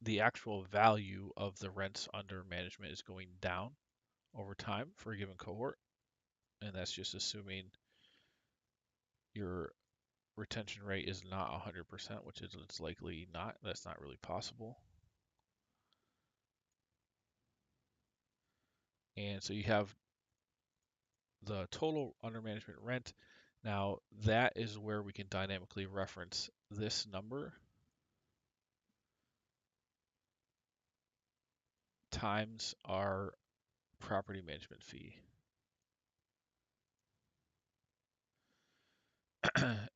the actual value of the rents under management is going down over time for a given cohort. And that's just assuming your retention rate is not 100%, which is it's likely not. That's not really possible. And so you have the total under management rent. Now that is where we can dynamically reference this number times our property management fee.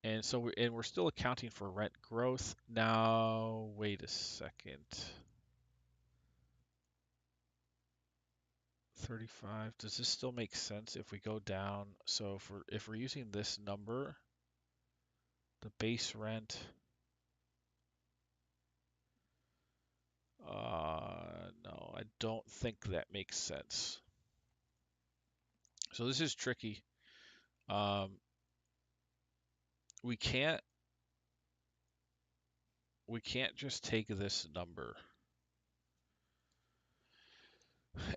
And so we're still accounting for rent growth. Now, wait a second. 35. Does this still make sense if we go down? So if we're using this number, the base rent, no, I don't think that makes sense. So this is tricky. Um, we can't just take this number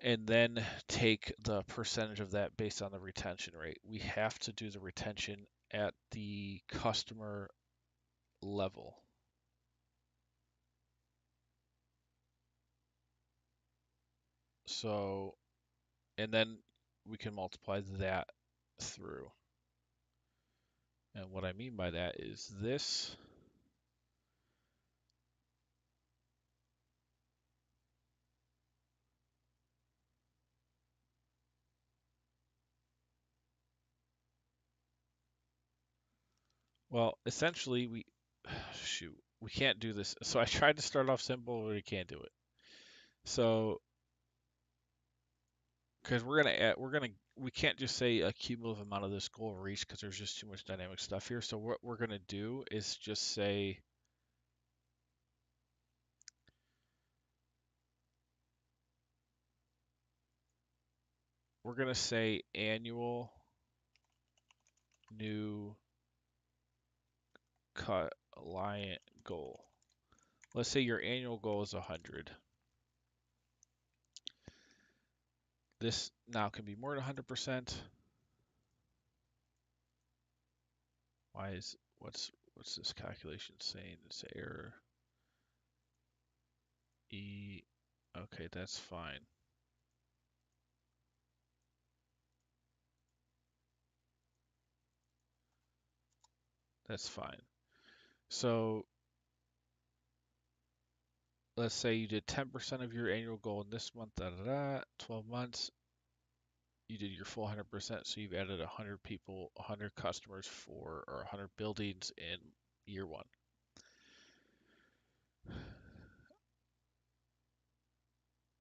and then take the percentage of that based on the retention rate. We have to do the retention at the customer level. So, and then we can multiply that through. And what I mean by that is this. Well, essentially we can't do this. So I tried to start off simple, but we can't do it. So, because we're gonna we can't just say a cumulative amount of this goal reached because there's just too much dynamic stuff here. So what we're going to do is just say annual new client goal. Let's say your annual goal is 100. This now can be more than 100%. What's this calculation saying? It's error. Okay, that's fine. That's fine. So let's say you did 10% of your annual goal in this month, 12 months, you did your full 100%, so you've added 100 people, 100 customers or 100 buildings in year one.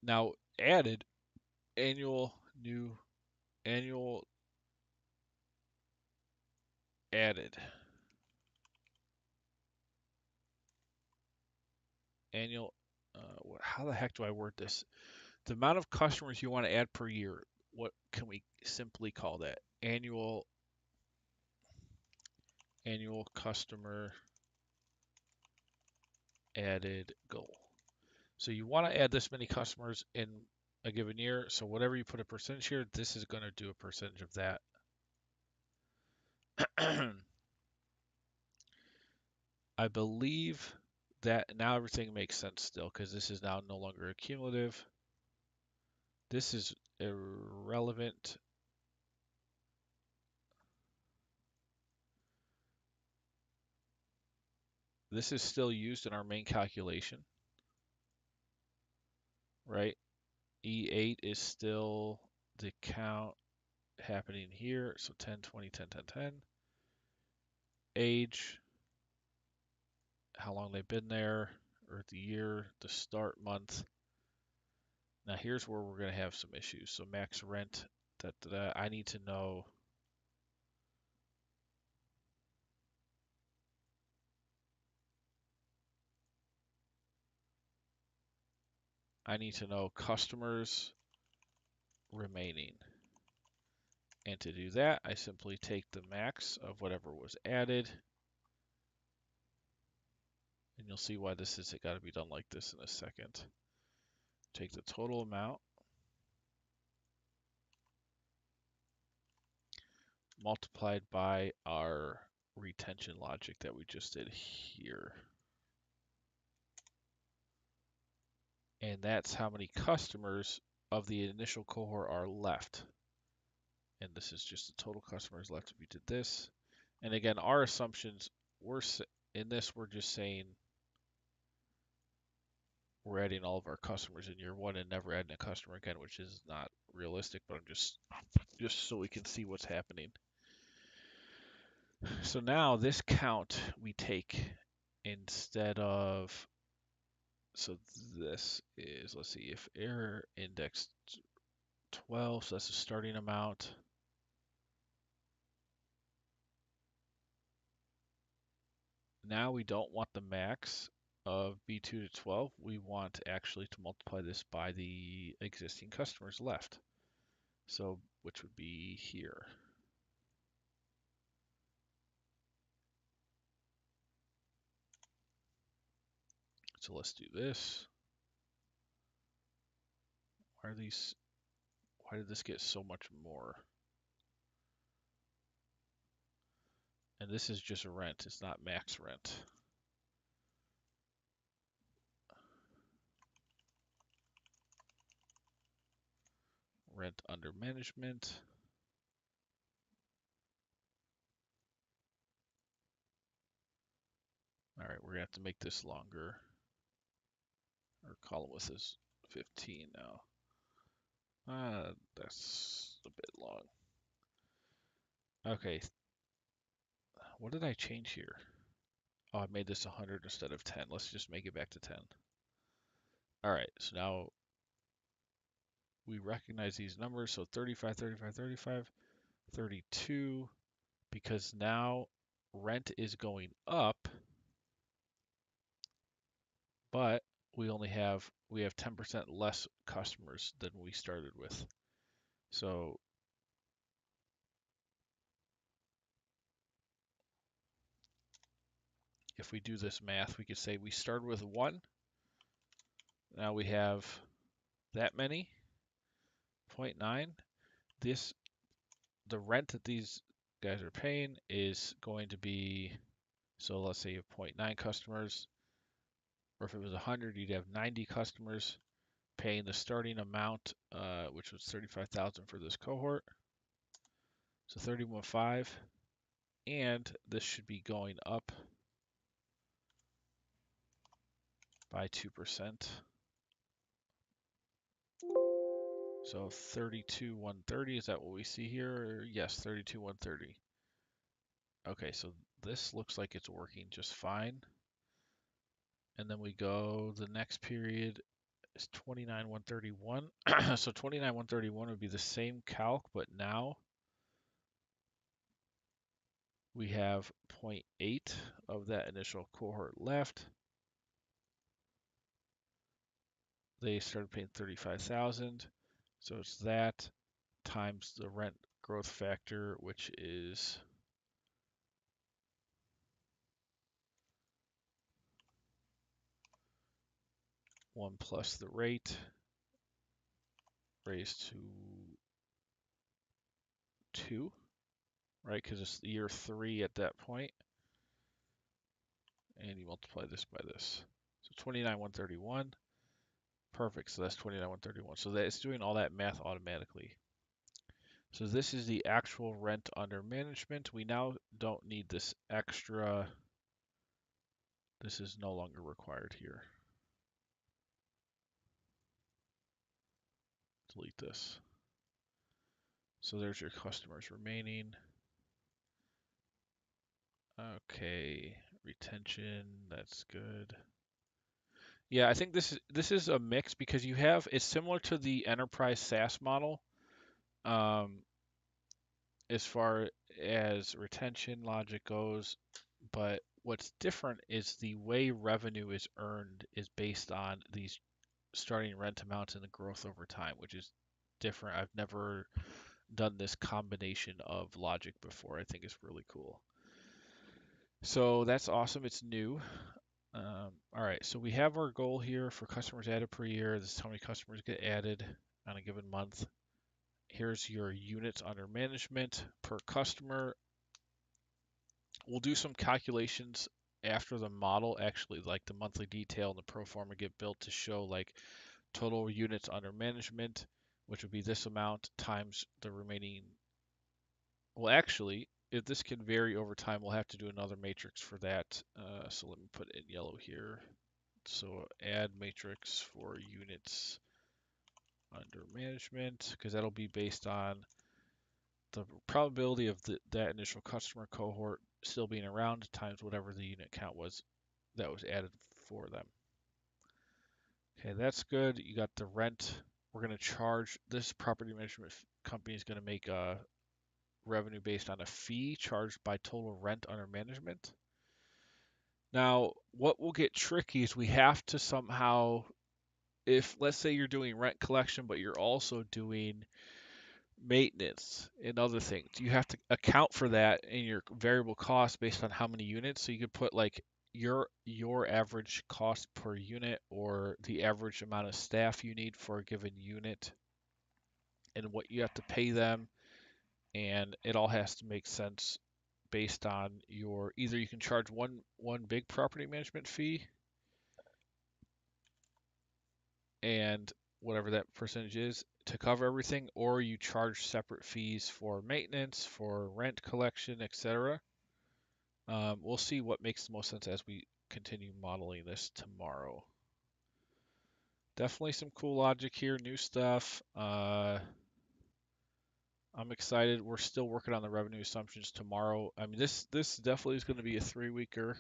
Now, added annual added annual how the heck do I word this? The amount of customers you want to add per year, what can we simply call that? Annual customer added goal. So you want to add this many customers in a given year. So whatever you put a percentage here, this is going to do a percentage of that. I believe that now everything makes sense still because this is now no longer a cumulative. This is irrelevant. This is still used in our main calculation, right? E8 is still the count happening here. So 10, 20, 10, 10, 10. Age, how long they've been there, or the year, the start month. Now here's where we're going to have some issues. So max rent, I need to know customers remaining. And to do that, I simply take the max of whatever was added. And you'll see why this is got to be done like this in a second. Take the total amount, multiplied by our retention logic that we just did here. And that's how many customers of the initial cohort are left. And this is just the total customers left if we did this. And again, our assumptions, in this, we're just saying we're adding all of our customers in year one and never adding a customer again, which is not realistic, but I'm just so we can see what's happening. So now this count we take instead of, so this is, let's see, if error index 12, so that's the starting amount. Now we don't want the max of B2 to 12. We want actually to multiply this by the existing customers left. So, which would be here. So let's do this. Why did this get so much more? And this is just rent, it's not max rent. Rent under management. All right, we're gonna have to make this longer. Our column width is 15 now. That's a bit long. Okay, what did I change here? Oh, I made this 100 instead of 10. Let's just make it back to 10. All right, so now we recognize these numbers. So 35, 35, 35, 32, because now rent is going up, but we have 10% less customers than we started with. So if we do this math, we could say we started with 1. Now we have that many, 0.9. The rent that these guys are paying is going to be, so let's say you have zero point 0.9 customers, or if it was 100, you'd have 90 customers paying the starting amount, which was 35,000 for this cohort. So 31.5, and this should be going up by 2%. So 32,130, is that what we see here? Yes, 32,130. Okay, so this looks like it's working just fine. And then we go, the next period is 29,131. So 29,131 would be the same calc, but now we have 0.8 of that initial cohort left. They started paying 35,000. So it's that times the rent growth factor, which is 1 plus the rate raised to 2, right? Because it's year 3 at that point. And you multiply this by this. So 29,131. Perfect. So that's 29,131. So that's doing all that math automatically. So this is the actual rent under management. We now don't need this extra. This is no longer required here. Delete this. So there's your customers remaining. Okay, retention, that's good. Yeah, I think this is a mix because it's similar to the enterprise SaaS model, as far as retention logic goes, but what's different is the way revenue is earned is based on these starting rent amounts and the growth over time, which is different. I've never done this combination of logic before. I think it's really cool. So that's awesome. It's new. All right, so we have our goal here for customers added per year. This is how many customers get added on a given month. Here's your units under management per customer. We'll do some calculations after the model, actually, like the monthly detail and the pro forma get built to show like total units under management, which would be this amount times the remaining. Well, actually, if this can vary over time, we'll have to do another matrix for that. So let me put it in yellow here. So add matrix for units under management, because that'll be based on the probability of that initial customer cohort still being around times whatever the unit count was that was added for them. Okay, that's good. You got the rent. We're going to charge, this property management company is going to make a revenue based on a fee charged by total rent under management. Now, what will get tricky is we have to somehow, if let's say you're doing rent collection, but you're also doing maintenance and other things, you have to account for that in your variable cost based on how many units. So you could put like your average cost per unit or the average amount of staff you need for a given unit and what you have to pay them, and it all has to make sense based on either you can charge one big property management fee and whatever that percentage is to cover everything, or you charge separate fees for maintenance, for rent collection, etc. We'll see what makes the most sense as we continue modeling this tomorrow. Definitely some cool logic here, new stuff. I'm excited. We're still working on the revenue assumptions tomorrow. I mean, this definitely is going to be a 3-weeker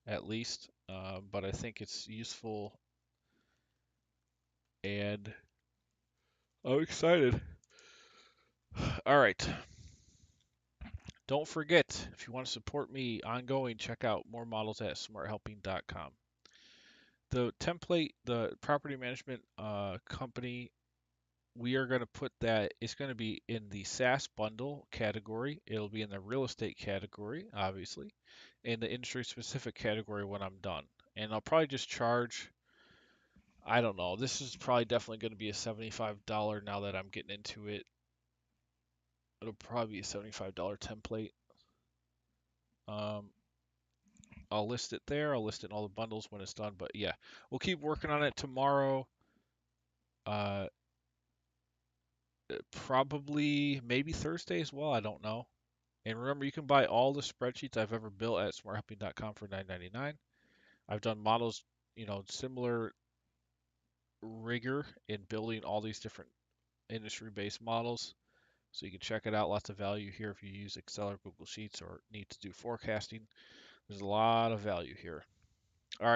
at least, but I think it's useful and I'm excited. All right. Don't forget, if you want to support me ongoing, check out more models at smarthelping.com. The template, the property management company, we are going to put that, it's going to be in the SaaS bundle category. It'll be in the real estate category, obviously, in the industry specific category when I'm done. And I'll probably just charge, I don't know, this is probably definitely going to be a $75 now that I'm getting into it. It'll probably be a $75 template. Um, I'll list it there. I'll list it in all the bundles when it's done. But yeah, we'll keep working on it tomorrow. Uh, Probably maybe Thursday as well. I don't know. And remember, you can buy all the spreadsheets I've ever built at smarthelping.com for $9.99. I've done models, similar rigor in building all these different industry-based models. So you can check it out. Lots of value here if you use Excel or Google Sheets or need to do forecasting. There's a lot of value here.